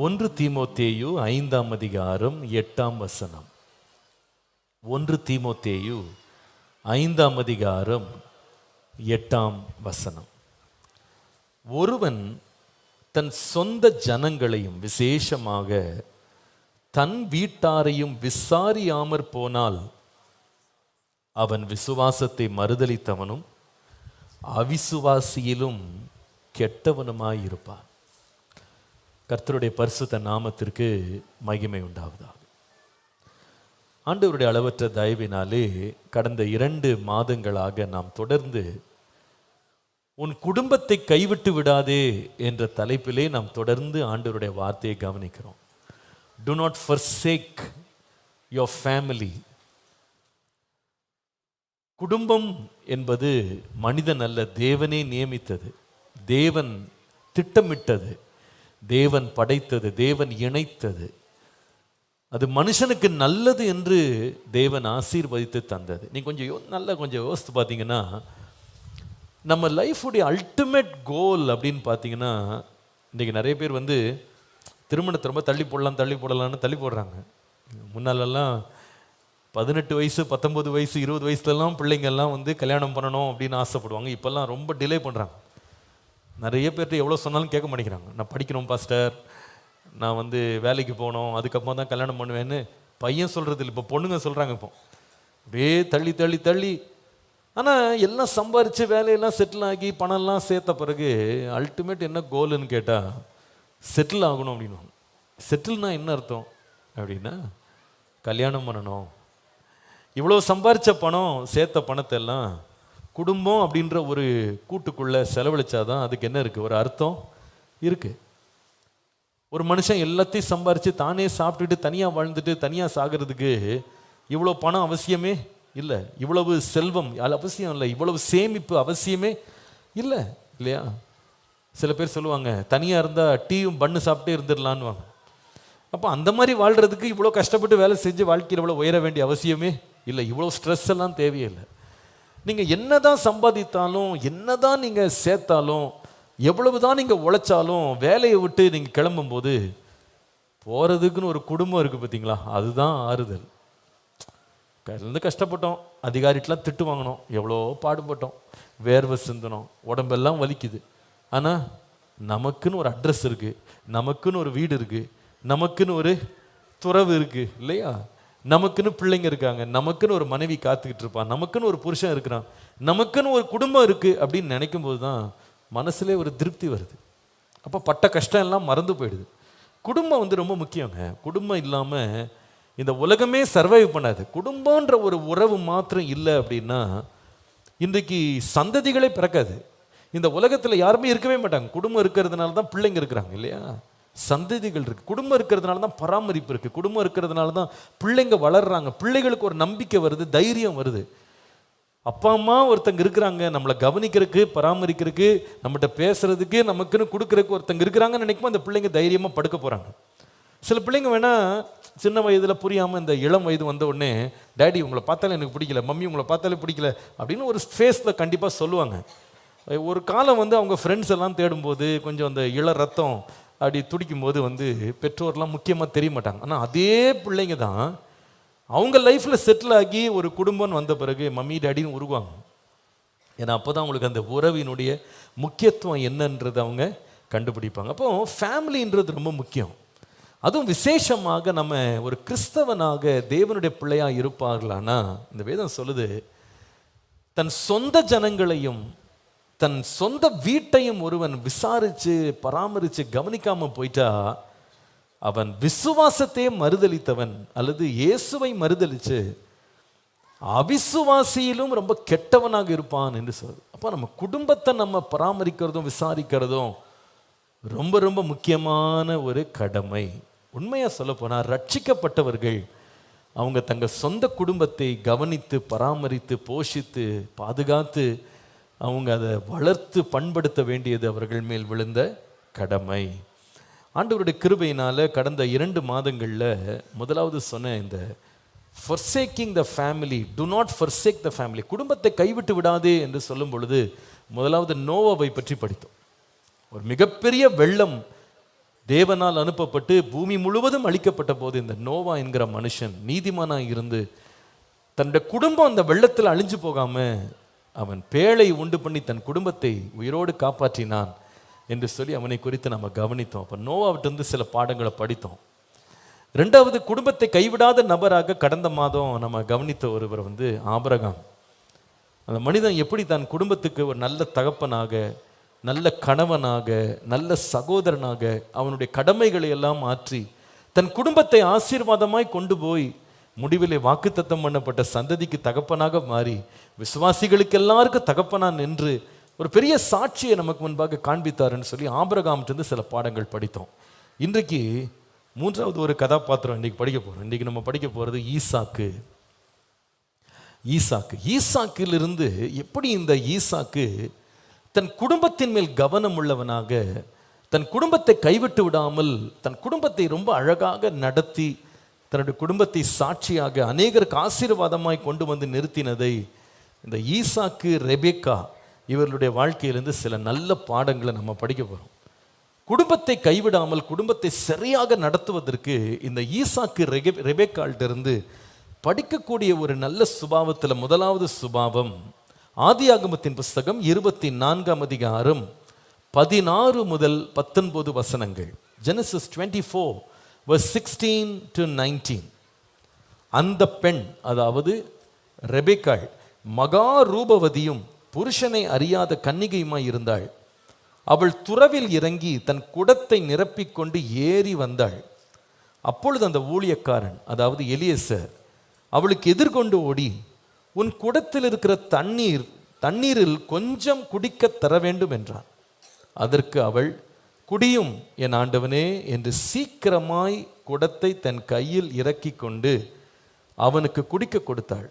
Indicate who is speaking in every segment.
Speaker 1: 1 தீமோத்தேயு 5ஆம் அதிகாரம் 8ஆம் வசனம். 1 தீமோத்தேயு 5ஆம் அதிகாரம் 8ஆம் வசனம். ஒருவன் தன் சொந்த ஜனங்களையும் விசேஷமாக தன் வீட்டாரையும் விசாரியாமற் போனால் அவன் விசுவாசத்தை மறுதலித்தவனும் அவிசுவாசியிலும் கெட்டவனுமாயிருப்பான். கர்த்தருடைய பரிசுத்த நாமத்திற்கு மகிமை உண்டாவதாக. ஆண்டவருடைய அளவற்ற தயவினாலே கடந்த 2 மாதங்களாக நாம் தொடர்ந்து உன் குடும்பத்தை கைவிட்டு விடாதே என்ற தலைப்பிலே நாம் தொடர்ந்து ஆண்டவருடைய வார்த்தையை கவனிக்கிறோம். Do not forsake your family. குடும்பம் என்பது மனிதன் அல்ல, தேவனே நியமித்தது, தேவன் திட்டமிட்டது, தேவன் படைத்தது, தேவன் இணைத்தது. அது மனுஷனுக்கு நல்லது என்று தேவன் ஆசீர்வதித்து தந்தது. நீ கொஞ்சம் யோசித்து பார்த்தீங்கன்னா, நம்ம லைஃபுடைய அல்டிமேட் கோல் அப்படின்னு பார்த்தீங்கன்னா, இன்றைக்கி நிறைய பேர் திருமணத்தை ரொம்ப தள்ளி போடலான்னு தள்ளி போடுறாங்க. முன்னாலெல்லாம் 18 வயசு 19 வயசு 20 வயசுலலாம் பிள்ளைங்கள்லாம் கல்யாணம் பண்ணணும் அப்படின்னு ஆசைப்படுவாங்க. இப்போல்லாம் ரொம்ப டிலே பண்ணுறாங்க. நிறைய பேர்கிட்ட எவ்வளோ சொன்னாலும் கேட்க மாட்டேங்கிறாங்க. நான் படிக்கணும் பாஸ்டர், நான் வேலைக்கு போகணும், அதுக்கப்புறம் தான் கல்யாணம் பண்ணுவேன்னு பையன் சொல்கிறது இல்லை, இப்போ பொண்ணுங்க சொல்கிறாங்க. இப்போ அப்படியே தள்ளி தள்ளி தள்ளி. ஆனால் எல்லாம் சம்பாரித்து வேலையெல்லாம் செட்டில் ஆகி பணம்லாம் சேர்த்த பிறகு அல்டிமேட் என்ன கோலுன்னு கேட்டால் செட்டில் ஆகணும் அப்படின்னு. செட்டில்னா என்ன அர்த்தம் அப்படின்னா கல்யாணம் பண்ணணும். இவ்வளோ சம்பாரித்த பணம் சேர்த்த பணத்தை எல்லாம் குடும்பம் அப்படின்ற ஒரு கூட்டுக்குள்ளே செலவழிச்சாதான் அதுக்கு என்ன இருக்குது, ஒரு அர்த்தம் இருக்குது. ஒரு மனுஷன் எல்லாத்தையும் சம்பாரித்து தானே சாப்பிட்டுட்டு தனியாக வாழ்ந்துட்டு தனியாக சாகிறதுக்கு இவ்வளோ பணம் அவசியமே இல்லை, இவ்வளவு செல்வம் அவசியம் இல்லை, இவ்வளவு சேமிப்பு அவசியமே இல்லை, இல்லையா? சில பேர் சொல்லுவாங்க தனியாக இருந்தால் டீயும் பண்ணு சாப்பிட்டே இருந்துடலான்னு. அப்போ அந்த மாதிரி வாழ்கிறதுக்கு இவ்வளோ கஷ்டப்பட்டு வேலை செஞ்சு வாழ்க்கையில் இவ்வளோ உயர வேண்டிய அவசியமே இல்லை, இவ்வளோ ஸ்ட்ரெஸ் எல்லாம் தேவையில்லை. நீங்கள் என்ன தான் சம்பாதித்தாலும், என்ன தான் நீங்கள் சேர்த்தாலும், எவ்வளவு தான் நீங்கள் உழைச்சாலும், வேலையை விட்டு நீங்கள் கிளம்பும்போது போகிறதுக்குன்னு ஒரு குடும்பம் இருக்குது பார்த்தீங்களா, அதுதான் ஆறுதல். கஷ்டப்பட்டோம், அதிகாரிட்டெலாம் திட்டு வாங்கினோம், எவ்வளோ பாடுபட்டோம், வேர்வை சிந்தனோம், உடம்பெல்லாம் வலிக்குது. ஆனால் நமக்குன்னு ஒரு அட்ரஸ் இருக்குது, நமக்குன்னு ஒரு வீடு இருக்குது, நமக்குன்னு ஒரு துறவு இருக்குது, இல்லையா? நமக்குன்னு பிள்ளைங்க இருக்காங்க, நமக்குன்னு ஒரு மனைவி காத்துக்கிட்டு இருப்பான், நமக்குன்னு ஒரு புருஷன் இருக்கிறான், நமக்குன்னு ஒரு குடும்பம் இருக்குது அப்படின்னு நினைக்கும் போது தான் மனசுலே ஒரு திருப்தி வருது. அப்போ பட்ட கஷ்டம் எல்லாம் மறந்து போயிடுது. குடும்பம் ரொம்ப முக்கியங்க. குடும்பம் இல்லாமல் இந்த உலகமே சர்வைவ் பண்ணாது. குடும்பன்ற ஒரு உறவு மாத்திரம் இல்லை அப்படின்னா இன்றைக்கு சந்ததிகளே பிறக்காது. இந்த உலகத்தில் யாருமே இருக்கவே மாட்டாங்க. குடும்பம் இருக்கிறதுனால தான் பிள்ளைங்க இருக்கிறாங்க, இல்லையா? சந்ததிகள் இருக்குது. குடும்பம் இருக்கிறதுனால தான் பராமரிப்பு இருக்குது. குடும்பம் இருக்கிறதுனால தான் பிள்ளைங்க வளர்றாங்க. பிள்ளைகளுக்கு ஒரு நம்பிக்கை வருது, தைரியம் வருது. அப்பா அம்மா ஒருத்தங்க இருக்கிறாங்க, நம்மளை கவனிக்கிறதுக்கு, பராமரிக்கிறதுக்கு, நம்மகிட்ட பேசுறதுக்கு, நமக்குன்னு கொடுக்குறதுக்கு ஒருத்தங்க இருக்கிறாங்கன்னு நினைக்கும் அந்த பிள்ளைங்க தைரியமாக படுக்க போகிறாங்க. சில பிள்ளைங்க வேணால் சின்ன வயதில் புரியாமல் இந்த இளம் வயது வந்த உடனே டேடி உங்களை பார்த்தாலே எனக்கு பிடிக்கல, மம்மி உங்களை பார்த்தாலே பிடிக்கல அப்படின்னு ஒரு ஃபேஸில் கண்டிப்பாக சொல்லுவாங்க. ஒரு காலம் அவங்க ஃப்ரெண்ட்ஸ் எல்லாம் தேடும்போது கொஞ்சம் அந்த இள ரத்தம் அப்படி துடிக்கும் போது பெற்றோர்லாம் முக்கியமாக தெரிய மாட்டாங்க. ஆனால் அதே பிள்ளைங்க தான் அவங்க லைஃப்பில் செட்டில் ஆகி ஒரு குடும்பம்னு வந்த பிறகு மம்மி டேடின்னு உருவாங்க. ஏன்னா அப்போ தான் அவங்களுக்கு அந்த உறவினுடைய முக்கியத்துவம் என்னன்றது அவங்க கண்டுபிடிப்பாங்க. அப்போ ஃபேமிலின்றது ரொம்ப முக்கியம். அதுவும் விசேஷமாக நம்ம ஒரு கிறிஸ்தவனாக தேவனுடைய பிள்ளையாக இருப்பார்களானா இந்த வேதம் சொல்லுது, தன் சொந்த ஜனங்களையும் தன் சொந்த வீட்டையும் ஒருவன் விசாரித்து பராமரித்து கவனிக்காமல் போயிட்டா அவன் விசுவாசத்தையே மறுதலித்தவன் அல்லது இயேசுவை மறுதலித்து அவிசுவாசியிலும் ரொம்ப கெட்டவனாக இருப்பான் என்று சொல்லுது. அப்போ நம்ம குடும்பத்தை நம்ம பராமரிக்கிறதும் விசாரிக்கிறதும் ரொம்ப ரொம்ப முக்கியமான ஒரு கடமை. உண்மையாக சொல்லப்போனால் ரட்சிக்கப்பட்டவர்கள் அவங்க தங்கள் சொந்த குடும்பத்தை கவனித்து பராமரித்து போஷித்து பாதுகாத்து அவங்க அதை வளர்த்து பண்படுத்த வேண்டியது அவர்கள் மேல் விழுந்த கடமை. ஆண்டவருடைய கிருபையினால் கடந்த 2 மாதங்களில் முதலாவது சொன்ன இந்த forsaking the family, do not forsake the family, குடும்பத்தை கைவிட்டு விடாதே என்று சொல்லும் பொழுது முதலாவது நோவாவை பற்றி படித்தோம். ஒரு மிகப்பெரிய வெள்ளம் தேவனால் அனுப்பப்பட்டு பூமி முழுவதும் அழிக்கப்பட்ட போது இந்த நோவா என்கிற மனுஷன் நீதிமானாக இருந்து தன்னுடைய குடும்பம் அந்த வெள்ளத்தில் அழிஞ்சு போகாம அவன் பேழை உண்டு பண்ணி தன் குடும்பத்தை உயிரோடு காப்பாற்றினான் என்று சொல்லி அவனை குறித்து நம்ம கவனித்தோம். அப்போ நோவாவிட்டிருந்து சில பாடங்களை படித்தோம். ரெண்டாவது, குடும்பத்தை கைவிடாத நபராக கடந்த மாதம் நம்ம கவனித்த ஒருவர் ஆபிரகாம். அந்த மனிதன் எப்படி தன் குடும்பத்துக்கு ஒரு நல்ல தகப்பனாக, நல்ல கணவனாக, நல்ல சகோதரனாக அவனுடைய கடமைகளை எல்லாம் ஆற்றி தன் குடும்பத்தை ஆசீர்வாதமாய் கொண்டு போய் முடிவிலே வாக்குத்தத்தம் பண்ணப்பட்ட சந்ததிக்கு தகப்பனாக மாறி விசுவாசிகளுக்கு எல்லாருக்கும் தகப்பனா நின்று ஒரு பெரிய சாட்சியை நமக்கு முன்பாக காண்பித்தாருன்னு சொல்லி ஆபிரகாம்கிட்ட சில பாடங்கள் படித்தோம். இன்றைக்கு மூன்றாவது ஒரு கதாபாத்திரம் இன்னைக்கு படிக்க போறோம். இன்னைக்கு நம்ம படிக்க போறது ஈசாக்கு. ஈசாக்கிலிருந்து எப்படி இந்த ஈசாக்கு தன் குடும்பத்தின் மேல் கவனம் உள்ளவனாக, தன் குடும்பத்தை கைவிட்டு விடாமல் தன் குடும்பத்தை ரொம்ப அழகாக நடத்தி தன்னுடைய குடும்பத்தை சாட்சியாக அநேகருக்கு ஆசீர்வாதமாய் கொண்டு வந்து நிறுத்தினதை இந்த ஈசாக்கு, ரெபேக்கா இவர்களுடைய வாழ்க்கையிலிருந்து சில நல்ல பாடங்களை நம்ம படிக்க போகிறோம். குடும்பத்தை கைவிடாமல் குடும்பத்தை சரியாக நடத்துவதற்கு இந்த ஈசாக்கு, ரெபேக்கால்ட்டிருந்து படிக்கக்கூடிய ஒரு நல்ல சுபாவத்தில் முதலாவது சுபாவம் ஆதியாகமத்தின் புஸ்தகம் 24ஆம் அதிகாரம் 16 முதல் 19 வசனங்கள். Genesis 24 verse 16 to 19. அந்த பெண், அதாவது ரெபேக்காள், மகா ரூபவதியும் புருஷனை அறியாத கன்னிகையுமாய் இருந்தாள். அவள் துறவில் இறங்கி தன் குடத்தை நிரப்பிக்கொண்டு ஏறி வந்தாள். அப்பொழுது அந்த ஊழியக்காரன், அதாவது எலியேசர், அவளுக்கு எதிர்கொண்டு ஓடி, உன் குடத்தில் இருக்கிற தண்ணீரில் கொஞ்சம் குடிக்க தர வேண்டும் என்றான். அதற்கு அவள், குடியும் என் ஆண்டவனே என்று சீக்கிரமாய் குடத்தை தன் கையில் இறக்கி கொண்டு அவனுக்கு குடிக்க கொடுத்தாள்.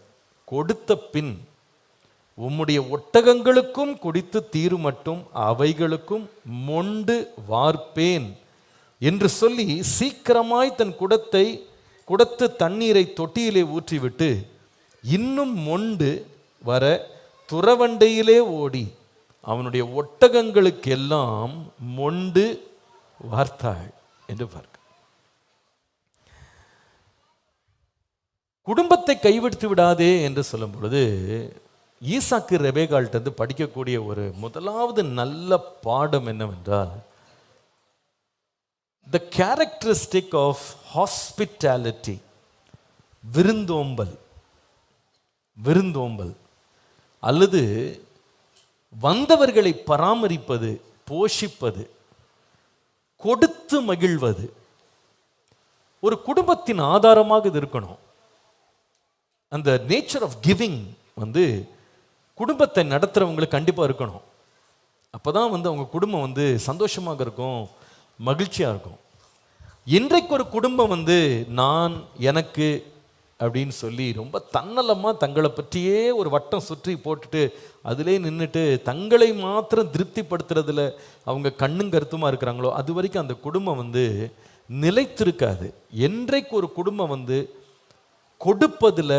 Speaker 1: கொடுத்த பின், உம்முடைய ஒட்டகங்களுக்கும் குடித்து தீருமட்டும் அவைகளுக்கும் மொண்டு வார்ப்பேன் என்று சொல்லி சீக்கிரமாய் தன் குடத்து தண்ணீரை தொட்டியிலே ஊற்றிவிட்டு இன்னும் மொண்டு வர துறவண்டையிலே ஓடி அவனுடைய ஒட்டகங்களுக்கெல்லாம் மொண்டு வார்த்தாள் என்று பார்க்க. குடும்பத்தை கைவிட்டு விடாதே என்று சொல்லும் பொழுது ஈசாக்கு, ரெபேக்காள்கிட்ட படிக்கக்கூடிய ஒரு முதலாவது நல்ல பாடம் என்னவென்றால், the characteristic of hospitality, விருந்தோம்பல் அல்லது வந்தவர்களை பராமரிப்பது, போஷிப்பது, கொடுத்து மகிழ்வது ஒரு குடும்பத்தின் ஆதாரமாக இது இருக்கணும். அந்த நேச்சர் ஆஃப் கிவிங் குடும்பத்தை நடத்துறவங்களுக்கு கண்டிப்பாக இருக்கணும். அப்போதான் அவங்க குடும்பம் சந்தோஷமாக இருக்கும், மகிழ்ச்சியாக இருக்கும். இன்றைக்கு ஒரு குடும்பம் நான், எனக்கு அப்படின்னு சொல்லி ரொம்ப தன்னலமாக தங்களை பற்றியே ஒரு வட்டம் சுற்றி போட்டுட்டு அதிலே நின்றுட்டு தங்களை மாத்திரம் திருப்திப்படுத்துறதுல அவங்க கண்ணும் கருத்துமாக இருக்கிறாங்களோ அது வரைக்கும் அந்த குடும்பம் நிலைத்திருக்காது. என்றைக்கு ஒரு குடும்பம் கொடுப்பதில்,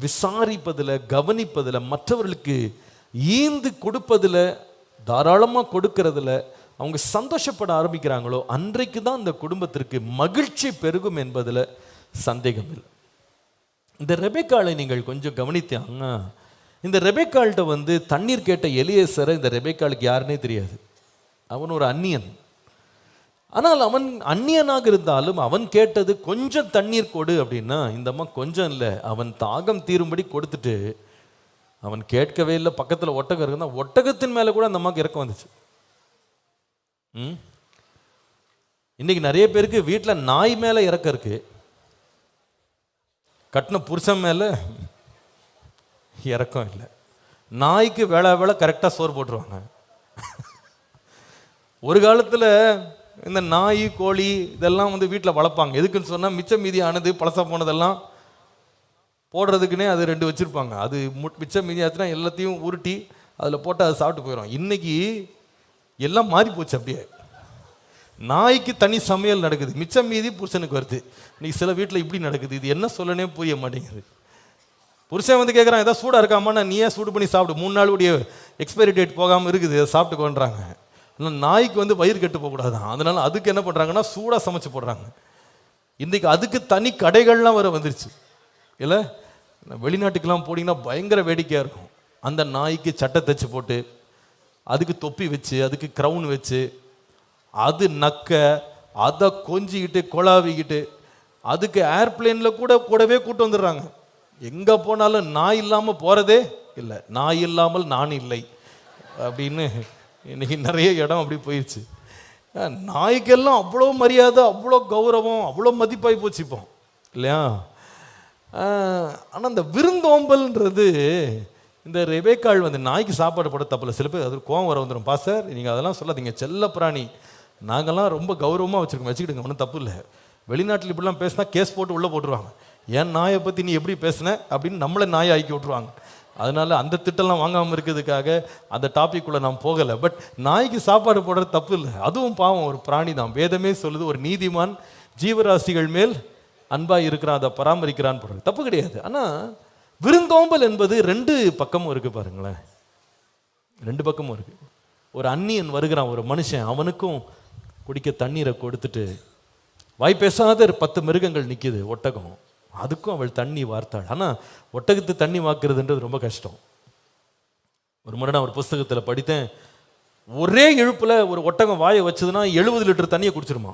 Speaker 1: விசாரிப்பதில், கவனிப்பதில், மற்றவர்களுக்கு ஈந்து கொடுப்பதில், தாராளமாக கொடுக்கறதில் அவங்க சந்தோஷப்பட ஆரம்பிக்கிறாங்களோ அன்றைக்கு தான் அந்த குடும்பத்திற்கு மகிழ்ச்சி பெருகும் என்பதில் சந்தேகம் இல்லை. இந்த ரெபேக்காளை நீங்கள் கொஞ்சம் கவனித்தாங்க. இந்த ரெபேக்காள்கிட்ட தண்ணீர் கேட்ட எலியேசரை இந்த ரெபேக்காளுக்கு யாருன்னே தெரியாது. அவன் ஒரு அந்நியன். ஆனால் அவன் அந்நியனாக இருந்தாலும் அவன் கேட்டது கொஞ்சம் தண்ணீர் கொடு அப்படின்னா இந்த அம்மா கொஞ்சம் இல்லை, அவன் தாகம் தீரும்படி கொடுத்துட்டு, அவன் கேட்கவே இல்லை. பக்கத்தில் ஒட்டகம் இருக்குன்னா ஒட்டகத்தின் மேலே கூட அந்த அம்மாவுக்கு இறக்கம் வந்துச்சு. இன்னைக்கு நிறைய பேருக்கு வீட்டில் நாய் மேலே இறக்கம் இருக்கு, கட்டின புருஷன் மேலே இறக்கம் இல்லை. நாய்க்கு வேளை கரெக்டாக சோறு போட்டுருவாங்க. ஒரு காலத்தில் இந்த நாய், கோழி இதெல்லாம் வீட்டில் வளர்ப்பாங்க. எதுக்குன்னு சொன்னால் மிச்சம் மீதி ஆனது, பழசா போனதெல்லாம் போடுறதுக்குன்னே அது 2 வச்சுருப்பாங்க. அது மிச்சம் மீதி ஆச்சுன்னா எல்லாத்தையும் உருட்டி அதில் போட்டு அதை சாப்பிட்டு போயிடும். இன்றைக்கி எல்லாம் மாறி போச்சு. அப்படியே நாய்க்கு தனி சமையல் நடக்குது, மிச்சம் மீதி புருஷனுக்கு வருது. இன்னைக்கு சில வீட்டில் இப்படி நடக்குது. இது என்ன சொல்லனே புரிய மாட்டேங்குது. புருஷன் கேட்குறான், ஏதாவது சூடாக இருக்காமா, நீ ஏன் சூடு பண்ணி சாப்பிடு, 3 நாள் உடைய எக்ஸ்பைரி டேட் போகாமல் இருக்குது, அதை சாப்பிட்டுக்கோன்றாங்க. நாய்க்கு வந்து வயிறு கெட்டு போகக்கூடாதான், அதனால அதுக்கு என்ன பண்ணுறாங்கன்னா சூடாக சமைச்சு போடுறாங்க. இன்றைக்கி அதுக்கு தனி கடைகள்லாம் வர வந்துருச்சு இல்லை? வெளிநாட்டுக்கெல்லாம் போனீங்கன்னா பயங்கர வேடிக்கையாக இருக்கும். அந்த நாய்க்கு சட்டை தைச்சு போட்டு, அதுக்கு தொப்பி வச்சு, அதுக்கு க்ரௌன் வச்சு, அது நக்க அதை கொஞ்சிக்கிட்டு கொலாவிக்கிட்டு, அதுக்கு ஏர்பிளேனில் கூடவே கூட்டு வந்துடுறாங்க. எங்கே போனாலும் நாய் இல்லாமல் போகிறதே இல்லை, நாய் இல்லாமல் நான் இல்லை அப்படின்னு இன்னைக்கு நிறைய இடம் அப்படி போயிடுச்சு. நாய்க்கெல்லாம் அவ்வளோ மரியாதை, அவ்வளோ கௌரவம், அவ்வளோ மதிப்பாகி போச்சு இப்போ இல்லையா? ஆனால் இந்த விருந்தோம்பல்ன்றது, இந்த ரெபேக்காள் வந்து நாய்க்கு சாப்பாடு போட தப்பில்லை. சில பேர் அது கோவம் வர வந்துடும். பாஸ்டர் நீங்கள் அதெல்லாம் சொல்லாதீங்க, செல்ல பிராணி நாங்கள்லாம் ரொம்ப கௌரவமாக வச்சுருக்கோம், வச்சுக்கிடுங்க, ஒன்றும் தப்பு இல்லை. வெளிநாட்டில் இப்படிலாம் பேசினா கேஸ் போட்டு உள்ளே போட்டுருவாங்க. ஏன் நாயை பற்றி நீ எப்படி பேசுன அப்படின்னு நம்மளை நாயை ஆக்கி விட்ருவாங்க. அதனால் அந்த திட்டம்லாம் வாங்காமல் இருக்கிறதுக்காக அந்த டாபிக்குள்ளே நான் போகலை. பட் நாய்க்கு சாப்பாடு போடுறது தப்பு இல்லை, அதுவும் பாவம், ஒரு பிராணி தான். வேதமே சொல்லுது, ஒரு நீதிமான் ஜீவராசிகள் மேல் அன்பாக இருக்கிறான், அதை பராமரிக்கிறான்னு போடுறது தப்பு கிடையாது. ஆனால் விருந்தோம்பல் என்பது ரெண்டு பக்கமும் இருக்குது பாருங்களேன், ரெண்டு பக்கமும் இருக்குது. ஒரு அந்நியன் வருகிறான், ஒரு மனுஷன், அவனுக்கும் குடிக்க தண்ணீரை கொடுத்துட்டு, வாய் பேசாத 10 மிருகங்கள் நிற்கிது, ஒட்டகம், அதுக்கும் அவள் தண்ணி வார்த்தாள். ஆனால் ஒட்டகத்து தண்ணி வாக்குறதுன்றது ரொம்ப கஷ்டம். ஒரு முறை நான் ஒரு புஸ்தகத்தில் படித்தேன், ஒரே இழுப்பில் ஒரு ஒட்டகம் வாயை வச்சதுன்னா 70 லிட்டர் தண்ணியை குடிச்சிருமா.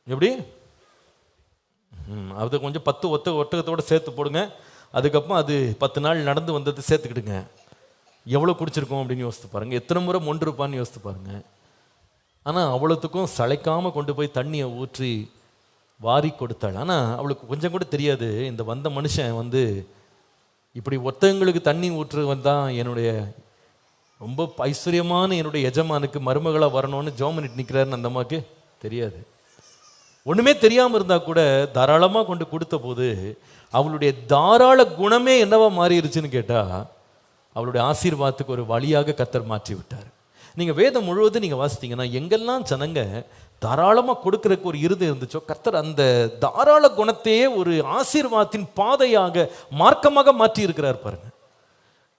Speaker 1: எப்படி? அது கொஞ்சம் 10 ஒட்டகத்தோடு சேர்த்து போடுங்க, அதுக்கப்புறம் அது 10 நாள் நடந்து வந்தது சேர்த்துக்கிடுங்க, எவ்வளோ குடிச்சிருக்கோம் அப்படின்னு யோசித்து பாருங்கள். எத்தனை முறை மொண்டிருப்பான்னு யோசித்து பாருங்கள். ஆனால் அவ்வளோத்துக்கும் சளைக்காமல் கொண்டு போய் தண்ணியை ஊற்றி வாரி கொடுத்தாள். ஆனால் அவளுக்கு கொஞ்சம் கூட தெரியாது, இந்த வந்த மனுஷன் வந்து இப்படி ஒத்தங்களுக்கு தண்ணி ஊற்றுவன் தான் என்னுடைய ரொம்ப ஐஸ்வர்யமான என்னுடைய எஜமானுக்கு மருமகளாக வரணும்னு ஜோமனிட்டு நிற்கிறாருன்னு அந்த அம்மாவுக்கு தெரியாது. ஒன்றுமே தெரியாமல் இருந்தால் கூட தாராளமாக கொண்டு கொடுத்த போது அவளுடைய தாராள குணமே என்னவா மாறிடுச்சுன்னு கேட்டால், அவளுடைய ஆசீர்வாதத்துக்கு ஒரு வழியாக கர்த்தர் மாற்றி விட்டார். நீங்கள் வேதம் முழுவதும் நீங்கள் வாசித்தீங்கன்னா, எங்கெல்லாம் ஜனங்க தாராளமாக கொடுக்கறதுக்கு ஒரு இருதயம் இருந்துச்சோ, கர்த்தர் அந்த தாராள குணத்தையே ஒரு ஆசீர்வாதத்தின் பாதையாக மார்க்கமாக மாற்றி இருக்கிறார் பாருங்க.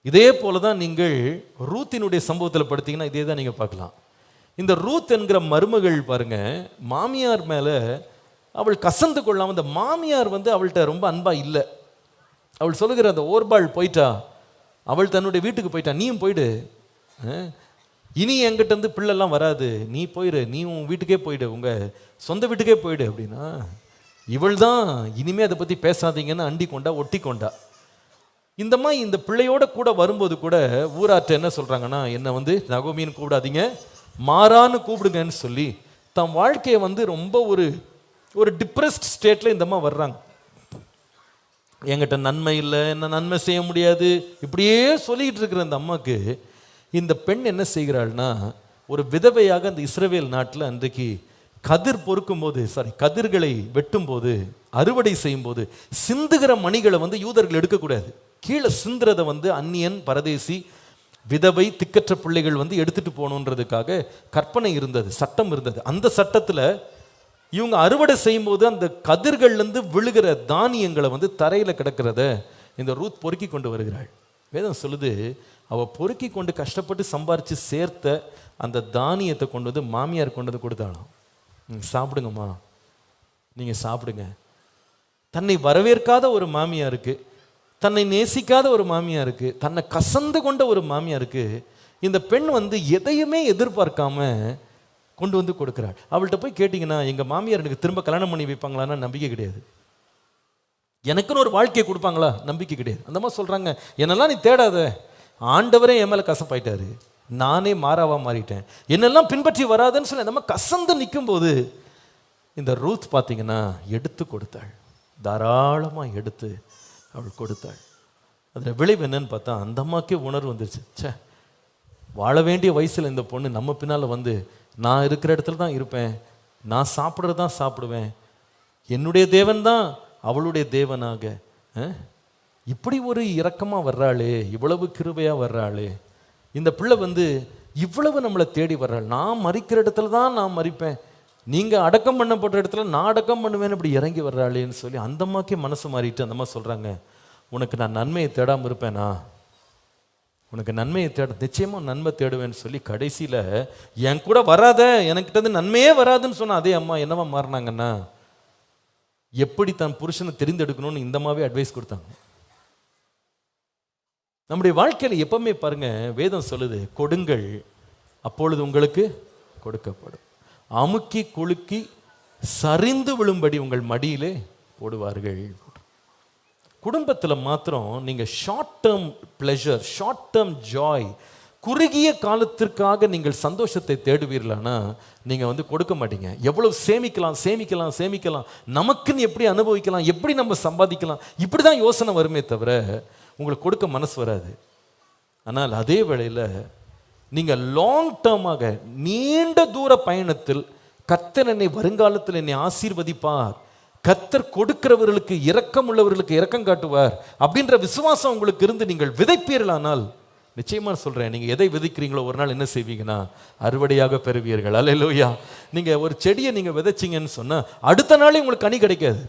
Speaker 1: இதே போல தான் நீங்கள் ரூத்தினுடைய சம்பவத்தில் படுத்தீங்கன்னா இதே தான் நீங்கள் பார்க்கலாம். இந்த ரூத் என்கிற மருமகள் பாருங்க, மாமியார் மேலே அவள் கசந்து கொள்ளாமல், இந்த மாமியார் வந்து அவள்கிட்ட ரொம்ப அன்பா இல்லை. அவள் சொல்லுகிற அந்த ஓர்பாள் போயிட்டா, அவள் தன்னுடைய வீட்டுக்கு போயிட்டா, நீயும் போயிடு, இனி என்கிட்ட இருந்து பிள்ளைலாம் வராது, நீ போயிடு, நீ உன் வீட்டுக்கே போயிடு, உங்கள் சொந்த வீட்டுக்கே போயிடு அப்படின்னா, இவள் தான் இனிமேல் அதை பற்றி பேசாதீங்கன்னு அண்டி கொண்டா, ஒட்டி கொண்டா. இந்த மாதிரி இந்த பிள்ளையோட கூட வரும்போது கூட ஊராற்ற என்ன சொல்கிறாங்கன்னா, என்னை வந்து நகோமின்னு கூப்பிடாதீங்க, மாறான்னு கூப்பிடுங்கன்னு சொல்லி தன் வாழ்க்கையை வந்து ரொம்ப ஒரு டிப்ரெஸ்ட் ஸ்டேட்டில் இந்த அம்மா வர்றாங்க. என்கிட்ட நன்மை இல்லை, என்ன நன்மை செய்ய முடியாது, இப்படியே சொல்லிக்கிட்டு இருக்கிற அந்த அம்மாவுக்கு இந்த பெண் என்ன செய்கிறாள்னா, ஒரு விதவையாக அந்த இஸ்ரவேல் நாட்டில் அன்றைக்கு கதிர் பொறுக்கும் போது, கதிர்களை வெட்டும் போது, அறுவடை செய்யும் போது சிந்துகிற மணிகளை வந்து யூதர்கள் எடுக்கக்கூடாது. கீழே சிந்துறதை வந்து அந்நியன், பரதேசி, விதவை, திக்கற்ற பிள்ளைகள் வந்து எடுத்துட்டு போகணுன்றதுக்காக கற்பனை இருந்தது, சட்டம் இருந்தது. அந்த சட்டத்தில் இவங்க அறுவடை செய்யும் போது அந்த கதிர்கள்லேருந்து விழுகிற தானியங்களை வந்து தரையில் கிடக்கிறத இந்த ரூத் பொறுக்கி கொண்டு வருகிறாள். வேதம் சொல்லுது, அவள் பொறுக்கி கொண்டு கஷ்டப்பட்டு சம்பாரித்து சேர்த்த அந்த தானியத்தை கொண்டு வந்து மாமியார் கொண்டு வந்து கொடுத்தாலும், நீங்கள் சாப்பிடுங்கம்மா, நீங்கள் சாப்பிடுங்க. தன்னை வரவேற்காத ஒரு மாமியாருக்கு, தன்னை நேசிக்காத ஒரு மாமியாருக்கு, தன்னை கசந்து கொண்ட ஒரு மாமியாருக்கு இந்த பெண் வந்து எதையுமே எதிர்பார்க்காம கொண்டு வந்து கொடுக்குறாள். அவள்கிட்ட போய் கேட்டிங்கன்னா, எங்கள் மாமியார் எனக்கு திரும்ப கல்யாணம் பண்ணி வைப்பாங்களான்னா நம்பிக்கை கிடையாது. எனக்குன்னு ஒரு வாழ்க்கையை கொடுப்பாங்களா? நம்பிக்கை கிடையாது. அந்த மாதிரி சொல்கிறாங்க, என்னெல்லாம் நீ தேடாத, ஆண்டவரே என் மேலே கசப்பாயிட்டாரு, நானே மாறாவா மாறிட்டேன், என்னெல்லாம் பின்பற்றி வராதுன்னு சொல்லி நம்ம கசந்து நிற்கும் போது இந்த ரூத் பார்த்தீங்கன்னா எடுத்து கொடுத்தாள், தாராளமாக எடுத்து அவள் கொடுத்தாள். அதில் விளைவு என்னன்னு பார்த்தா, அந்த அம்மாக்கே உணர்வு வந்துருச்சு, சே, வாழ வேண்டிய வயசில் இந்த பொண்ணு நம்ம பின்னால் வந்து நான் இருக்கிற இடத்துல தான் இருப்பேன், நான் சாப்பிட்றது தான் சாப்பிடுவேன், என்னுடைய தேவன் தான் அவளுடைய தேவனாக, இப்படி ஒரு இரக்கமாக வர்றாளே, இவ்வளவு கிருபையாக வர்றாளே, இந்த பிள்ளை வந்து இவ்வளவு நம்மளை தேடி வர்றாள், நான் மறிக்கிற இடத்துல தான் நான் மறிப்பேன், நீங்கள் அடக்கம் பண்ணப்பட்ட இடத்துல நான் அடக்கம் பண்ணுவேன்னு இப்படி இறங்கி வர்றாளேன்னு சொல்லி அந்த அம்மாக்கே மனசு மாறிட்டு அந்த அம்மா சொல்கிறாங்க, உனக்கு நான் நன்மையை தேடாமல் இருப்பேனா, உனக்கு நன்மையை தேட நிச்சயமாக நன்மை தேடுவேன்னு சொல்லி கடைசியில் என் கூட வராத, எனக்கிட்ட இருந்து நன்மையே வராதுன்னு சொன்ன அதே அம்மா என்னவா மாறினாங்கன்னா, எப்படி தன் புருஷனை தெரிந்தெடுக்கணும்னு இந்த அம்மாவே அட்வைஸ் கொடுத்தாங்க. நம்முடைய வாழ்க்கையில் எப்பவுமே பாருங்க, வேதம் சொல்லுது, கொடுங்கள் அப்பொழுது உங்களுக்கு கொடுக்கப்படும், அமுக்கி குலுக்கி சரிந்து விழும்படி உங்கள் மடியிலே போடுவார்கள். குடும்பத்தில் மாத்திரம் நீங்கள் short term pleasure, short term Joy, குறுகிய காலத்திற்காக நீங்கள் சந்தோஷத்தை தேடுவீர்களானா நீங்கள் கொடுக்க மாட்டீங்க. எவ்வளவு சேமிக்கலாம் சேமிக்கலாம் சேமிக்கலாம், நமக்குன்னு எப்படி அனுபவிக்கலாம், எப்படி நம்ம சம்பாதிக்கலாம், இப்படி தான் யோசனை வருமே தவிர உங்களுக்கு கொடுக்க மனசு வராது. ஆனால் அதே வேளையில் நீங்கள் லாங் டேர்மாக நீண்ட தூர பயணத்தில் கர்த்தர் என்னை வருங்காலத்தில் என்னை ஆசீர்வதிப்பார், கர்த்தர் கொடுக்கிறவர்களுக்கு இரக்கம் உள்ளவர்களுக்கு இரக்கம் காட்டுவார் அப்படின்ற விசுவாசம் உங்களுக்கு இருந்து நீங்கள் விதைப்பீர்களானால் நிச்சயமாக சொல்கிறேன், நீங்கள் எதை விதைக்கிறீங்களோ ஒரு நாள் என்ன செய்வீங்கன்னா அறுவடையாக பெறுவீர்கள். அல்லேலூயா. நீங்கள் ஒரு செடியை நீங்கள் விதைச்சிங்கன்னு சொன்னால் அடுத்த நாளே உங்களுக்கு கனி கிடைக்காது,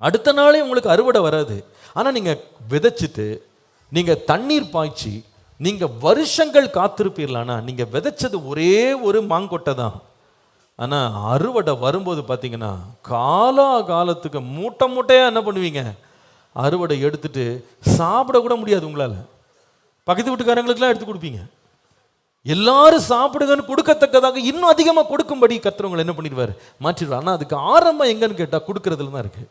Speaker 1: அடுத்த நாளே உங்களுக்கு அறுவடை வராது. ஆனால் நீங்கள் விதைச்சிட்டு நீங்கள் தண்ணீர் பாய்ச்சி நீங்கள் வருஷங்கள் காத்திருப்பீர்களானா நீங்கள் விதைச்சது ஒரே ஒரு மாங்கொட்டை தான். ஆனால் அறுவடை வரும்போது பார்த்தீங்கன்னா காலத்துக்கு மூட்டை மூட்டையாக என்ன பண்ணுவீங்க, அறுவடை எடுத்துட்டு சாப்பிட கூட முடியாது உங்களால். பக்கத்து வீட்டுக்காரங்களுக்குலாம் எடுத்து கொடுப்பீங்க, எல்லாரும் சாப்பிடுங்கன்னு கொடுக்கத்தக்கதாக இன்னும் அதிகமாக கொடுக்கும்படி கர்த்தர் என்ன பண்ணிடுவார், மாற்றிடுவார். ஆனால் அதுக்கு ஆரம்பம் எங்கன்னு கேட்டால் கொடுக்கறதுல தான் இருக்குது,